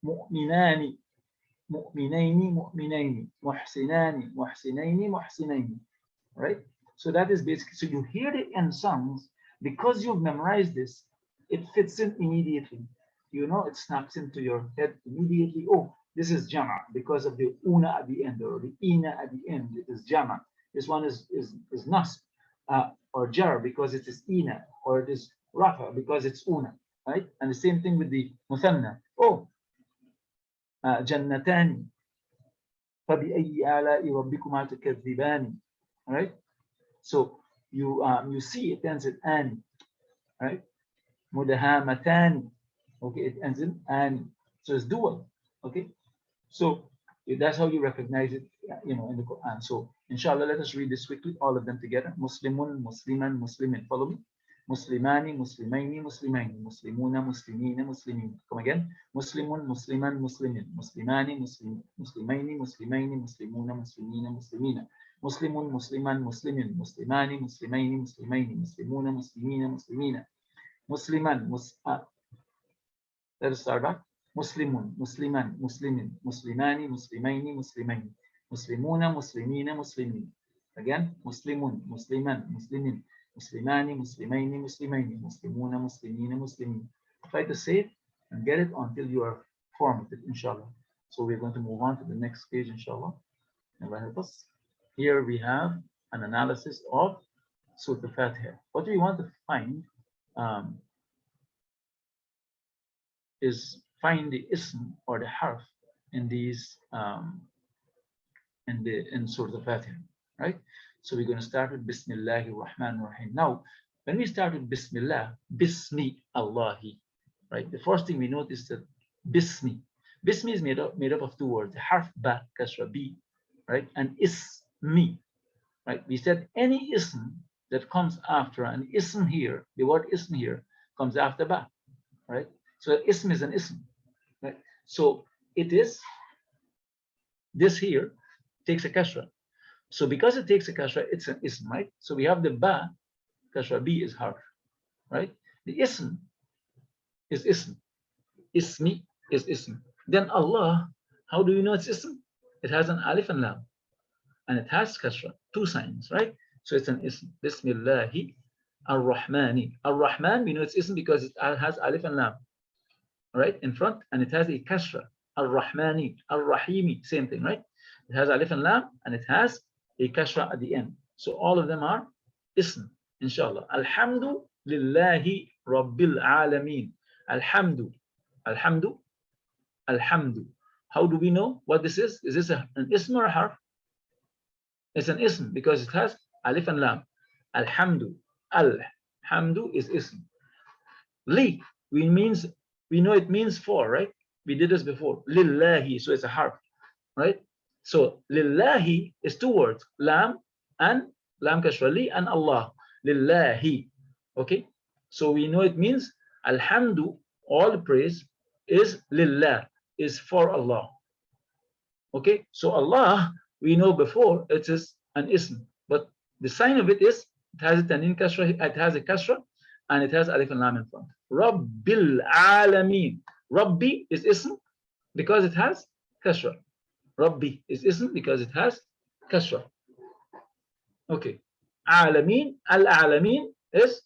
mu'minani, mu'minaini, mu'minaini, muhsinani, muhsinaini, muhsinaini, right? So that is basically, so you hear the end sounds, because you've memorized this, it fits in immediately. It snaps into your head immediately. Oh, this is jama because of the una at the end, or the ina at the end. It is jama. This one is nasb, or jar because it is ina, or it is rafa because it's una, right? And the same thing with the muthanna. Oh, jannatani, فبأي آلاء ربكما تكذبان, right? So you see it ends in an, right? Mudahamatani, okay, it ends in an, so it's dual, okay. So that's how you recognize it, in the Quran. So inshallah, let us read this quickly, all of them together. Muslimun, musliman, muslimin. Follow me. Muslimani, muslimaini, muslimaini. Muslimuna, muslimina, muslimin. Come again. Muslimun, musliman, muslimin. Muslimani, muslimaini, muslimaini. Muslimuna, muslimina, muslimina. Muslimun, musliman, muslimin. Muslimani, muslimaini, muslimaini. Muslimuna, muslimina, muslimina. Musliman, let us start back. Muslimun, musliman, muslimin. Muslimani, muslimaini, muslimaini. Muslimuna, muslimina, muslimin. Again, muslimun, musliman, muslimin. Muslimani, muslimaini, muslimaini. Muslimuna, muslimina, muslimin. Try to say it and get it until you are formatted, inshallah. So we're going to move on to the next page, inshallah. Allah help us. Here we have an analysis of Surah Al-Fatiha. What we want to find um, is find the ism or the harf in these in Surah Al-Fatiha, right? So we're going to start with Bismillahir Rahmanir Rahim. Now, when we start with Bismillah, Bismi Allahi, right? The first thing we notice that Bismi. Bismi is made up of two words, the harf ba, kasra, b, right? And ismi, right? We said any ism that comes after an ism here, the word ism here comes after ba, right? So ism is an ism, right? So it is, this here takes a kasra. So because it takes a kasra, it's an ism, right? So we have the ba, kasra, b is harf, right? The ism is ism. Ismi is ism. Then Allah, how do you know it's ism? It has an alif and lam, and it has kasra, two signs, right? So it's an ism. Bismillahi ar-Rahmani. Ar-Rahman, we know it's ism because it has alif and lam, right, in front, and it has a kasra. Ar-Rahmani, Ar-Rahimi, same thing, right? It has alif and lam, and it has a kasra at the end. So all of them are ism, inshallah. Alhamdu lillahi rabbil alameen. Alhamdu, alhamdu, alhamdu. How do we know what this is? Is this an ism or a harf? It's an ism because it has alif and lam. Alhamdu, alhamdu is ism. Li, we know it means for, right? We did this before. Lillahi, so it's a harf, right? So lillahi is two words, lam and lam kasra, li and Allah. Lillahi, okay? So we know it means alhamdu, all the praise is lillah, is for Allah. Okay, so Allah, we know before it is an ism, but the sign of it is it has it an in kasra, it has a kasra, and it has alif and lam in front. Rabbil alameen. Rabbi is ism because it has kasra. Rabbi is ism because it has kasra. Okay. Alameen, al-alameen is,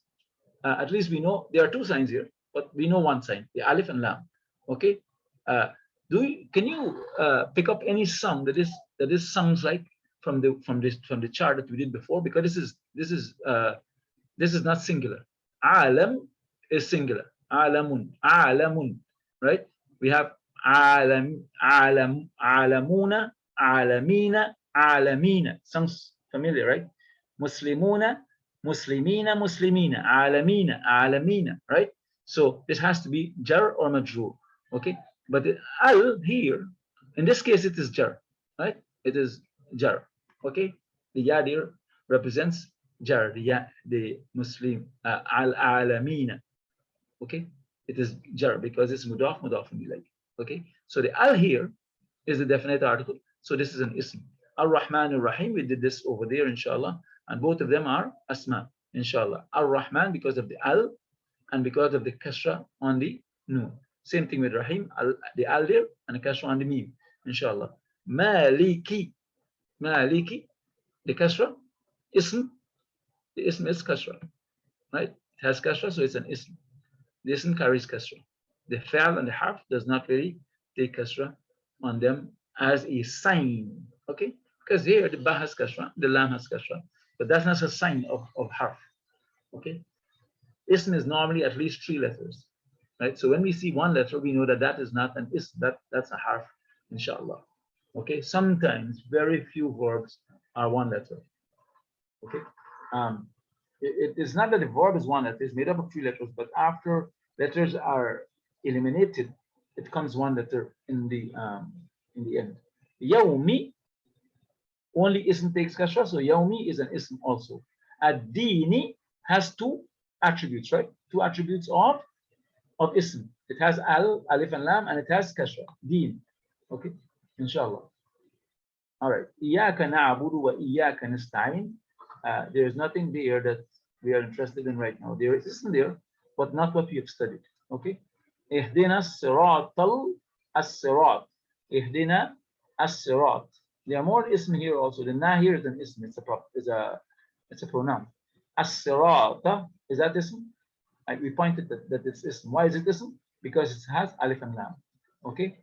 at least we know there are two signs here, but we know one sign, the alif and lam. Okay. Can you pick up any sound that is sounds like from the chart that we did before? Because this is not singular. Alam is singular. Alamun, right? We have alamuna, alamina, alamina. Sounds familiar, right? Muslimuna, muslimina, alamina, right? So this has to be jar or majroor, okay? But the al here, in this case, it is jar, right? It is jar, okay? The ya there represents jar, the Muslim, al-alamina, okay? It is jar because it's mudaf ilayh, okay? So the al here is the definite article. So this is an ism. Ar-Rahman ar-Rahim, we did this over there, inshallah. And both of them are asma, inshallah. Ar-Rahman because of the al and because of the kasra on the noon. Same thing with Rahim, the al there and the kasra on the mim, inshallah. Maliki, Maliki, the kasra, ism, the ism is kasra, right? It has kasra, so it's an ism. The ism carries kasra. The fa'al and the harf does not really take kasra on them as a sign, okay? Because here the ba has kasra, the lam has kasra, but that's not a sign of harf, okay? Ism is normally at least 3 letters, right? So when we see one letter, we know that that is not an ism, that's a harf, inshallah. Okay, sometimes very few verbs are 1 letter. Okay, it is not that the verb is 1 letter; it's made up of 3 letters. But after letters are eliminated, it comes 1 letter in the end. Yawmi, only ism takes kasra, so yawmi is an ism also. Ad-dini has 2 attributes, right? 2 attributes of ism. It has al, alif and lam, and it has kasra, deen. Okay, inshallah. All right. Iyyaka na'budu wa iyyaka nasta'in. There is nothing there that we are interested in right now. There is ism there, but not what we have studied. Okay. Ihdina siratal as-sirat. Ihdina as-sirat. There are more ism here also. The na here is an ism. It's a pronoun. As-sirata, is that ism? We pointed that it's ism. Why is it ism? Because it has alif and lam. Okay.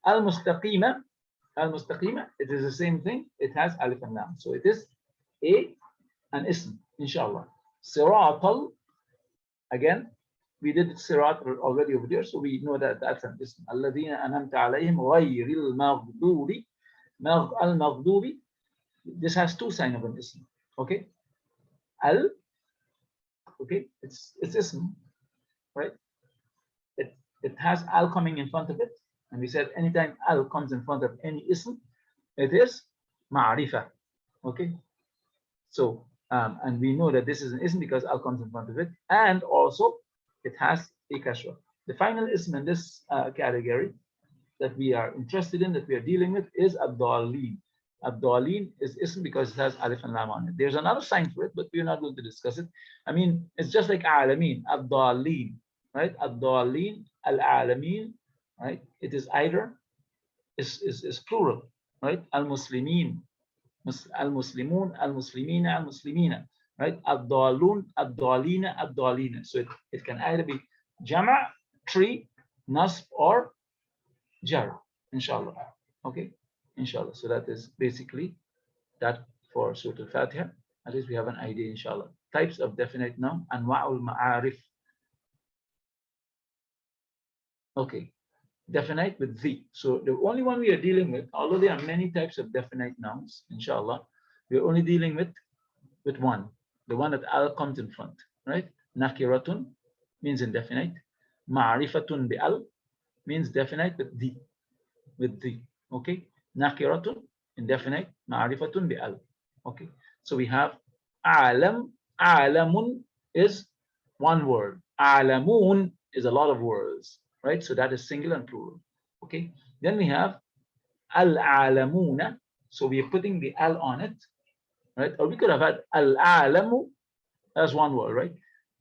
Al-mustaqima, it is the same thing. It has alif and lam. So it is an ism, inshallah. Siratal, again, we did sirat already over there, so we know that that's an ism. Alladhina anamta alayhim ghayril maghdubi. Al-maghdubi, this has two signs of an ism. Okay? Al, okay, it's ism, right? It has al coming in front of it. And we said anytime al comes in front of any ism, it is ma'rifah. Okay? So, and we know that this is an ism because al comes in front of it. And also, it has a kasra. The final ism in this category that we are interested in, that we are dealing with, is ad-dallin. Ad-dallin is ism because it has alif and lam on it. There's another sign for it, but we're not going to discuss it. I mean, it's just like alameen, ad-dallin, right? Ad-dallin, al-alameen, right? It is either, is plural, right? Al-muslimin, al-muslimun, al-muslimina, al-muslimina, right? Ad-dallun, ad-dallina, ad-dallina. So it can either be jama', tree, nasb, or jar, inshallah. Okay, inshallah. So that is basically that for Surah Al-Fatiha. At least we have an idea, inshallah. Types of definite noun, anwa'ul ma'arif. Okay, definite with the. So the only one we are dealing with, although there are many types of definite nouns, inshallah, we're only dealing with one, the one that al comes in front, right? Nakiratun means indefinite. Ma'rifatun bi al means definite with the. Okay, nakiratun indefinite, ma'rifatun bi al. Okay, so we have alam. Alamun is one word. Alamun is a lot of words, right? So that is singular and plural. Okay, then we have al-alamuna. So we are putting the al on it, right? Or we could have had al-alamu. That's one word, right?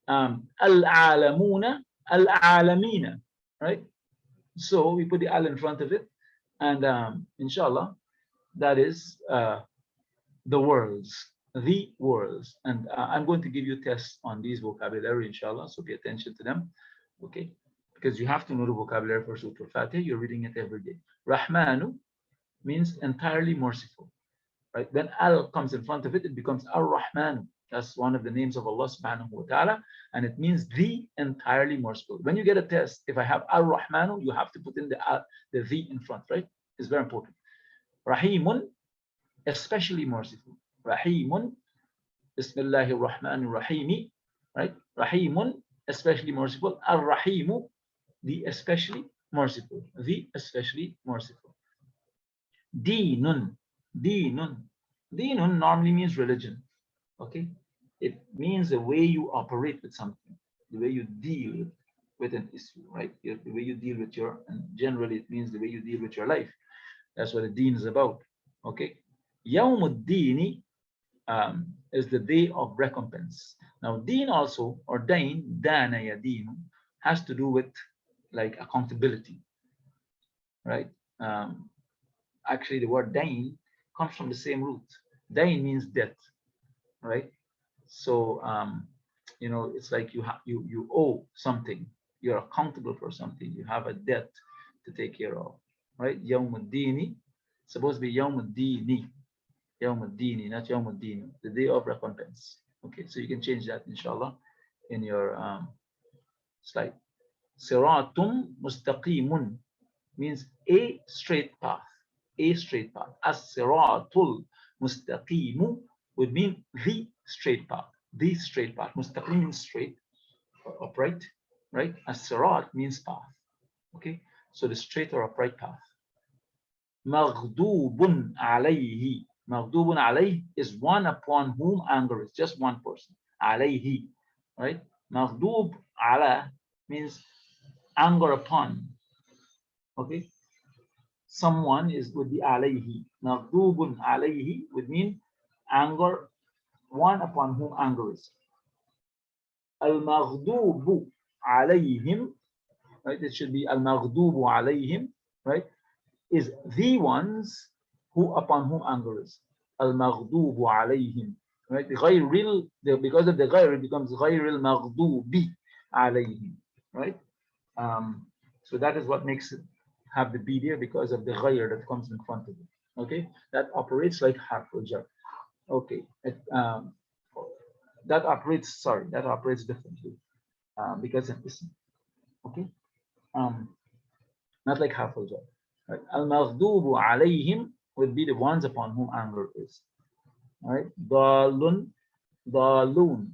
Al-alamuna, al-alamina, right? So we put the al in front of it, and inshallah, that is the worlds, and I'm going to give you tests on these vocabulary, inshallah, so pay attention to them, okay? Because you have to know the vocabulary for Surah Al-Fatiha. You're reading it every day. Rahmanu means entirely merciful, right? When al comes in front of it, it becomes ar-Rahman. That's one of the names of Allah subhanahu wa ta'ala, and it means the entirely merciful. When you get a test, if I have ar-Rahmanu, you have to put in the in front, right? It's very important. Rahimun, especially merciful. Rahimun, Bismillahir Rahmanir Rahimi, right? Rahimun, especially merciful. Ar-Rahimu, the especially merciful. The especially merciful. Deenun, Deenun. Deenun normally means religion. Okay, it means the way you operate with something, the way you deal with an issue, right? The way you deal with and generally it means the way you deal with your life. That's what the deen is about. Okay, Yawmuddini is the day of recompense. Now, deen also, or dain, dana yadinu, has to do with like accountability, right? Actually, the word dain comes from the same root. Dain means debt, right? So you know, it's like you owe something, you're accountable for something, you have a debt to take care of, right? Yawmuddini, supposed to be Yawmuddini, Yawmuddini, not Yawmuddin, the day of recompense. Okay, so you can change that, inshallah, in your slide. Siratum mustaqimun means a straight path, a straight path. As-siratul mustaqimu would mean the straight path, the straight path. Mustaqim means straight, upright, right? As-sirat means path. Okay, so the straight or upright path. Maghdubun alayhi. Maghdubun alayhi is one upon whom anger is, just one person. Alayhi, right? Maghdub ala means anger upon. Okay, someone would be alayhi. Maghdubun alayhi would mean anger, one upon whom anger is. Al-maghdubu alayhim, right? It should be al-maghdubu alayhim, right? Is the ones who upon whom anger is. Al-maghdubu alayhim, right? Because of the ghayr, it becomes ghayr al-maghdubi alayhim, right? So that is what makes it have the B there, because of the ghayr that comes in front of it. Okay, that operates like harf al jar. Okay, that operates. Sorry, that operates differently because of ism. Okay, um, not like harf al-jar. Right? Al-maghdubu alayhim would be the ones upon whom anger is. All right, dalun, dalun,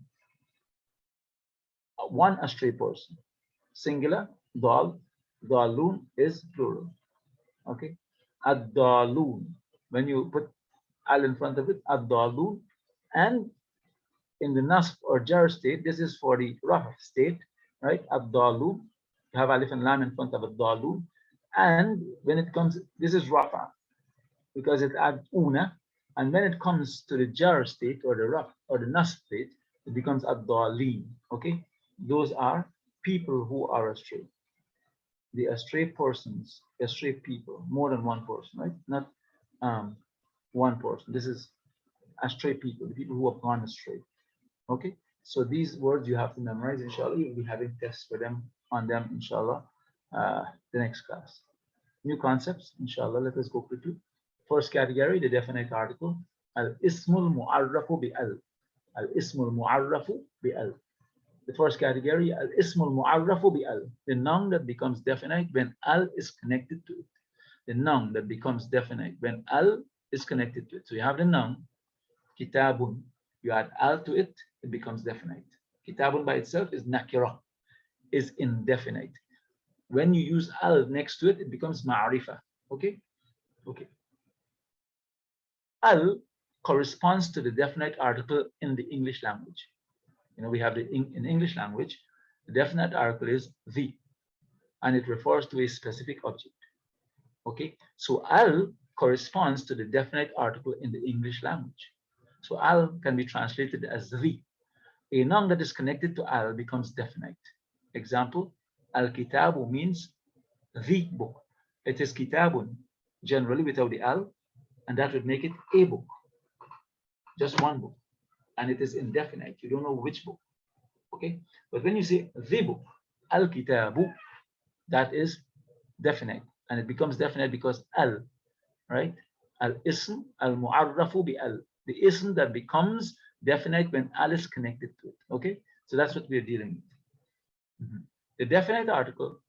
one astray person. Singular, dal, dalun is plural. Okay, ad-dalun. When you put al in front of it, ad-dalun, and in the nasb or jar state, this is for the raf state, right? Ad-dalun. You have alif and lam in front of ad-dalun, and when it comes, this is rafa because it adds una, and when it comes to the jar state or the raf or the nasb state, it becomes ad-dalin. Okay, those are people who are astray. The astray persons, astray people, more than one person, right? Not um, one person. This is astray people, the people who have gone astray. Okay, so these words you have to memorize. Inshallah, you'll be having tests for them on them. Inshallah, the next class. New concepts. Inshallah, let us go quickly. First category, the definite article. Al ismul mu'arrafu bi al. Al ismul mu'arrafu bi al. The first category, al ismul mu'arrafu bi al. The noun that becomes definite when al is connected to it. The noun that becomes definite when al is connected to it. So you have the noun kitabun. You add al to it, it becomes definite. Kitabun by itself is nakira, is indefinite. When you use al next to it, it becomes ma'rifa. Okay? Okay. Al corresponds to the definite article in the English language. You know, we have in English language, the definite article is the, and it refers to a specific object. Okay? So al corresponds to the definite article in the English language. So al can be translated as the. A noun that is connected to al becomes definite. Example, al-kitabu means the book. It is kitabun, generally without the al, and that would make it a book, just one book. And it is indefinite. You don't know which book. Okay? But when you say the book, al-kitabu, that is definite. And it becomes definite because al, right? Al-ism al-mu'arrafu bi al. The ism that becomes definite when al is connected to it. Okay? So that's what we're dealing with. The definite article,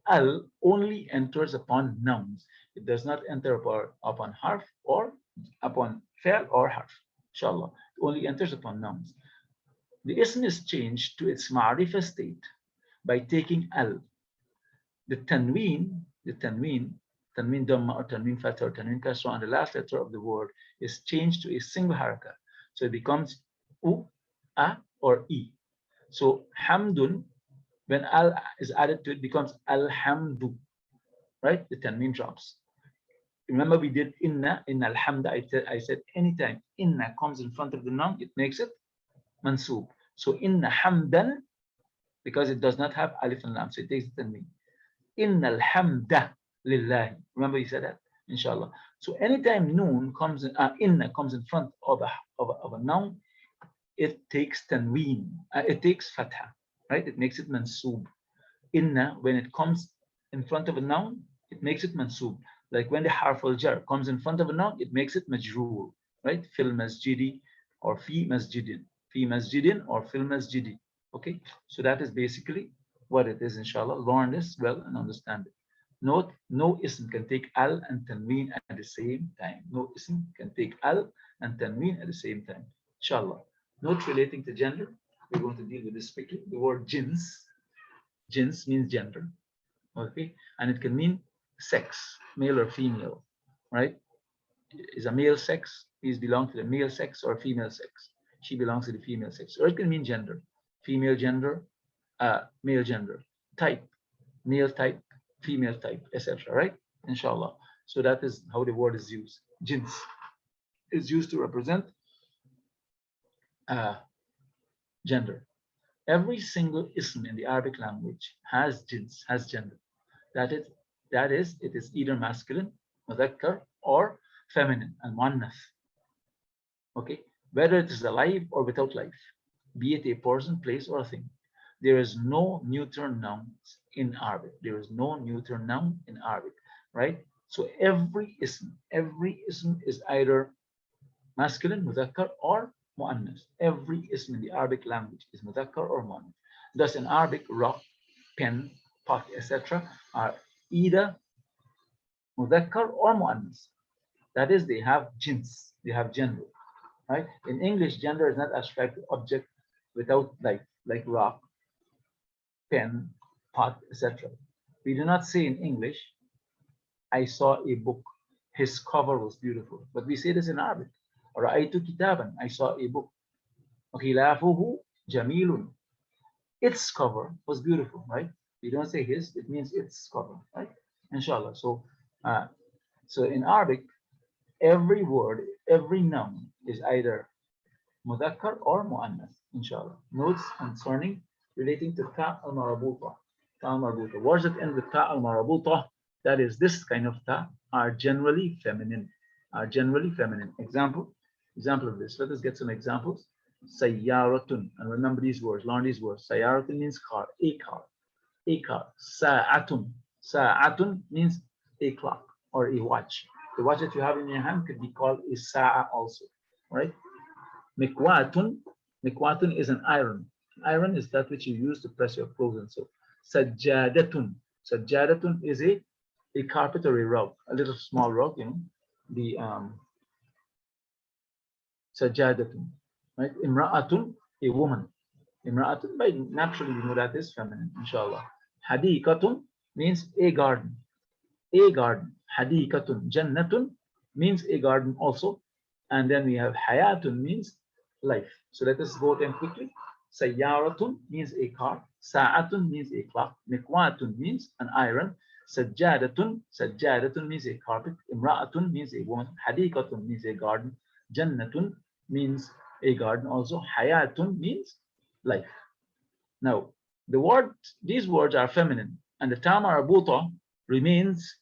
al, only enters upon nouns. It does not enter upon harf or upon fi'l or harf. Inshallah. It only enters upon nouns. The ism is changed to its ma'rifa state by taking al. The tanween dhamma or tanween fatha or tanween kasra on the last letter of the word is changed to a single haraka. So it becomes u, a, or e. So hamdun, when al is added to it, becomes alhamdu, right? The tanween drops. Remember we did inna, in alhamda, I said anytime inna comes in front of the noun, it makes it mansub. So inna hamdan, because it does not have alif and lam, so it takes the tanween. Inna alhamda lillahi. Remember you said that, inshallah. So anytime noon comes in, inna comes in front of a noun, it takes tanween, it takes fatha, right? It makes it mansub. Inna, when it comes in front of a noun, it makes it mansub. Like when the harf al-jar comes in front of a noun, it makes it majroor, right? Fil masjidi or fi masjidin or fil masjidi. Okay, so that is basically what it is, inshallah. Learn this well and understand it. Note, no ism can take al and tanween at the same time. No ism can take al and tanween at the same time, inshallah. Note relating to gender, we're going to deal with this quickly. The word jins. Jins means gender, okay? And it can mean sex, male or female, right? Is a male sex, he belongs to the male sex, or female sex. She belongs to the female sex. Or it can mean gender, female gender, male gender, type, male type, female type, etc. Right? Inshallah. So that is how the word is used. Jins is used to represent gender. Every single ism in the Arabic language has jins, has gender. That is, it is either masculine, mudhakkar, or feminine, and muannath. Okay, whether it is alive or without life, be it a person, place, or a thing. There is no neuter nouns in Arabic. There is no neuter noun in Arabic, right? So every ism is either masculine, mudhakkar, or muannas. Every ism in the Arabic language is mudhakkar or muannas. Thus, in Arabic, rock, pen, pot, etc., are either mudhakkar or muannas. That is, they have jins, they have gender, right? In English, gender is not abstract object without life, like rock, pen, pot, etc. We do not say in English, I saw a book, his cover was beautiful. But we say this in Arabic. رأيت كتابا, I saw a book. غلافه جميل. Its cover was beautiful, right? We don't say his, it means its cover, right? Inshallah. Uh, so in Arabic, every word, every noun is either mudhakkar or muannas, inshallah. Notes concerning relating to ta al marabuta. Ta al marabuta. Words that end with ta al marabuta, that is this kind of ta, are generally feminine. Are generally feminine. Example of this. Let us get some examples. Sayyaratun. And remember these words, learn these words. Sayyaratun means car, a car, a car. Sa'atun. Sa'atun means a clock or a watch. The watch that you have in your hand could be called a sa'a also, right? Mikwatun, mikwatun is an iron. Iron is that which you use to press your clothes and so. Sajjadatun, sajjadatun is a carpet or a rug, a little small rug, you know. The sajjadatun, right? Imra'atun, a woman. Imra'atun, by naturally we know that is feminine, inshallah. Hadikatun means a garden. A garden. Hadikatun. Jannatun means a garden also. And then we have hayatun means life. So let us go then quickly. Sayyaratun means a car. Sa'atun means a clock. Mikwatun means an iron. Sajjadatun means a carpet. Imra'atun means a woman. Hadikatun means a garden. Jannatun means a garden also. Hayatun means life. Now, these words are feminine, and the ta marbuta remains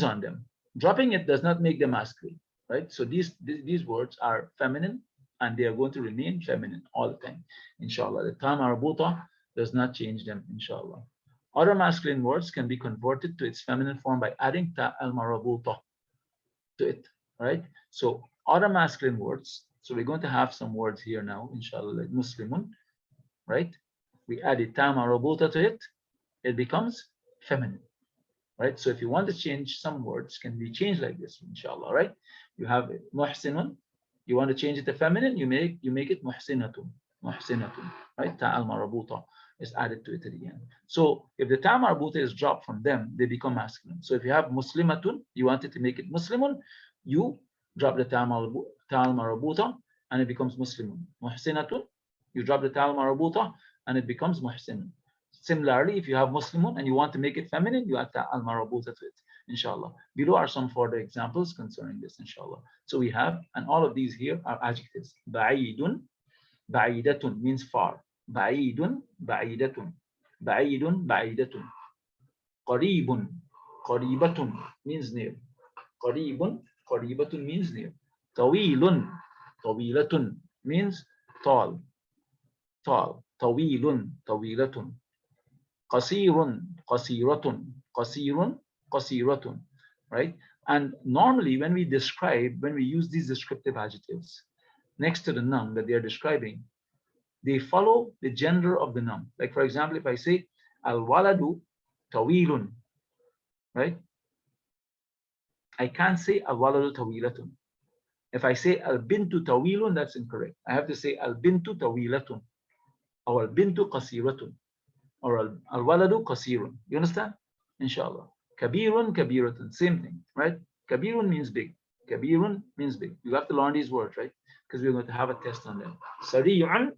on them. Dropping it does not make them masculine, right? So these words are feminine, and they are going to remain feminine all the time, inshallah. The ta marbuta does not change them, inshallah. Other masculine words can be converted to its feminine form by adding ta al marbuta to it, right? So other masculine words. So we're going to have some words here now, inshallah, like Muslimun, right? We add a ta marbuta to it, it becomes feminine, right? So if you want to change some words, can be changed like this, inshallah, right? You have muhsinun, you want to change it to feminine, you make it muhsinatun, muhsinatun, right? Ta al marbuta is added to it at the end. So if the ta marbuta is dropped from them, they become masculine. So if you have muslimatun, you wanted to make it muslimun, you drop the ta al marbuta and it becomes muslimun. Muhsinatun, you drop the ta al marbuta and it becomes muhsin. Similarly, if you have Muslimun and you want to make it feminine, you add ta al marabuta to it, inshallah. Below are some further examples concerning this, inshallah. So we have, and all of these here are adjectives. Ba'idun, ba'idatun means far. Ba'idun, ba'idatun. Ba'idun, ba'idatun. Qaribun, qaribatun means near. Qaribun, qaribatun means near. Tawilun, tawilatun means tall. Tall. Tawilun, tawilatun. Qasirun, qasiratun, qasirun, qasiratun, right? And normally when we use these descriptive adjectives next to the noun that they are describing, they follow the gender of the noun. Like for example, if I say al-waladu tawilun, right? I can't say al-waladu tawilatun. If I say al-bintu tawilun, that's incorrect. I have to say al-bintu tawilatun or al-bintu qasiratun. Or al-waladu qasirun. You understand? Inshallah. Kabirun, kabiratun. Same thing, right? Kabirun means big. Kabirun means big. You have to learn these words, right? Because we're going to have a test on them. Sari'un,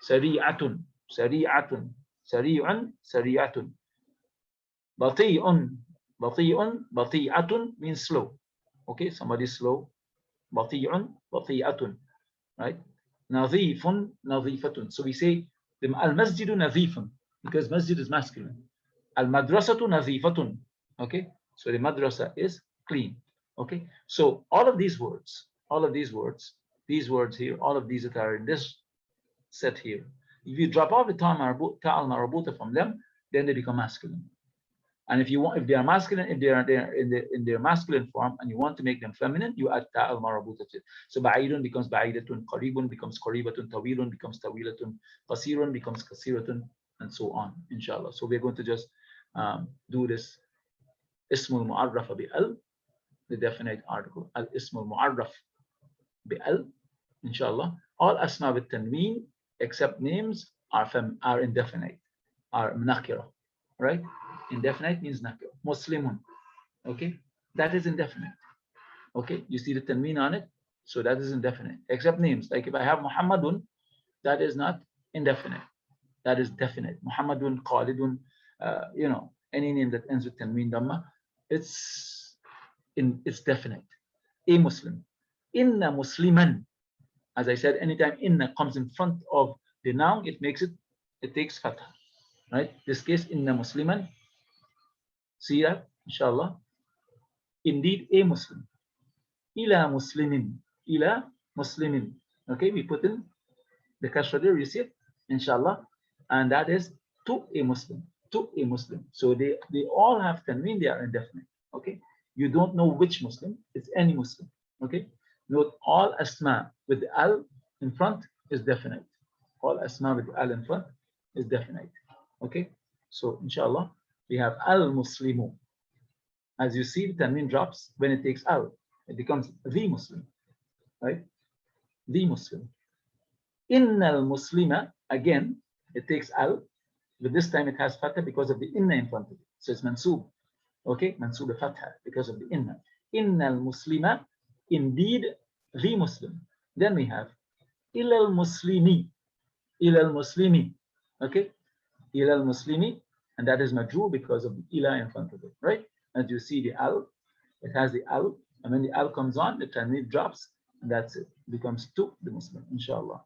sari'atun. Sari'atun. Sari'un, sari'atun. Bati'un. Bati'un, bati'atun means slow. Okay, somebody's slow. Bati'un, bati'atun. Right? Nadhifun, nadhifatun. So we say al-masjidu nadhifun, because masjid is masculine. Al-madrasatu nadhifatun. Okay, so the madrasa is clean. Okay, so all of these words, these words here, all of these that are in this set here, if you drop off the ta al marabuta from them, then they become masculine. And if you want, if they are masculine, if they are in their masculine form, and you want to make them feminine, you add ta al marabuta to it. So ba'idun becomes ba'idatun, qaribun becomes qaribatun, tawilun becomes tawilatun, qasirun becomes qasiratun, and so on, inshallah. So we're going to just do this ismul mu'arraf bi al, the definite article, al ismul mu'arraf bi al, inshallah. All asma with tanween except names are indefinite, are nakira, right? Indefinite means nakira. Muslimun, okay, that is indefinite. Okay, you see the tanween on it, so that is indefinite. Except names, like if I have Muhammadun, that is not indefinite. That is definite. Muhammadun, Khalidun, any name that ends with tanween dhamma, it's definite. A Muslim. Inna Musliman. As I said, anytime inna comes in front of the noun, it takes fatha, right? This case, inna Musliman. See that, inshallah. Indeed, a Muslim. Ila Muslimin. Ila Muslimin. Okay, we put in the kasra there, you see it, inshallah. And that is to a Muslim. To a Muslim. So they all have tanween, they are indefinite. Okay. You don't know which Muslim, it's any Muslim. Okay. Note all asma with the al in front is definite. All asma with the al in front is definite. Okay. So inshallah, we have al Muslimu. As you see, the tanween drops when it takes al. It becomes the Muslim. Right? The Muslim. Innal Muslima, again, it takes al, but this time it has fatha because of the inna in front of it. So it's mansub. Okay, mansub fatha because of the inna. Innal Muslima, indeed the Muslim. Then we have ilal Muslimi, ilal Muslimi. Okay, ilal Muslimi, and that is majrur because of the ila in front of it, right? As you see the al, it has the al, and when the al comes on, the tanween drops, and that's it. It becomes to the Muslim, inshallah.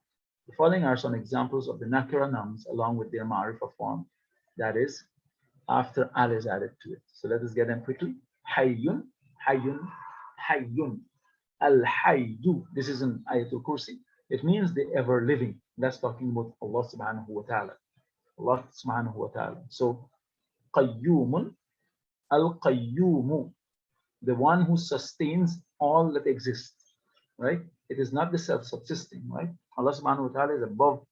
The following are some examples of the nakira nouns along with their ma'rifah form, that is, after al is added to it. So let us get them quickly. Hayyun, hayyun, hayyun. Al-hayyu. This is an ayatul kursi. It means the ever living. That's talking about Allah subhanahu wa ta'ala. Allah subhanahu wa ta'ala. So qayyumun, al-qayyumu, the one who sustains all that exists, right? It is not the self-subsisting, right? Allah subhanahu wa ta'ala is above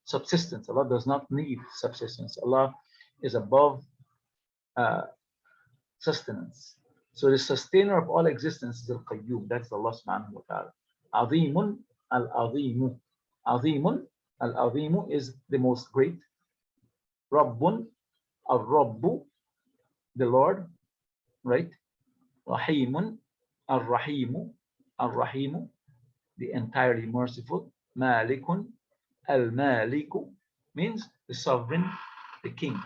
subsistence. Allah does not need subsistence. Allah is above sustenance. So the sustainer of all existence is al-qayyum. That's Allah subhanahu wa ta'ala. Azimun al-azimu. Azimun al-azimu is the most great. Rabbun al-rabbu, the Lord, right? Rahimun al-rahimu, al-rahimu, the entirely merciful. Malikun al-maliku means the sovereign, the king,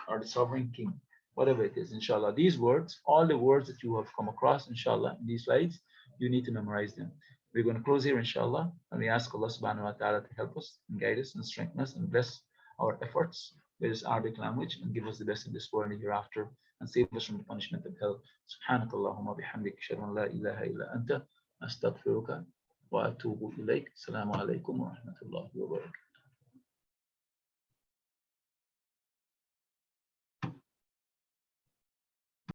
or the sovereign king, whatever it is, inshallah. These words, all the words that you have come across, inshallah, in these slides, you need to memorize them. We're going to close here, inshallah, and we ask Allah subhanahu wa ta'ala to help us and guide us and strengthen us and bless our efforts with this Arabic language and give us the best in this world and hereafter and save us from the punishment of hell. Subhanakallahumma bihamdik, ashhadu an la ilaha illa anta, astaghfiruka wa atubu ilayk. Assalamu alaikum wa rahmatullahi wa barakatuh.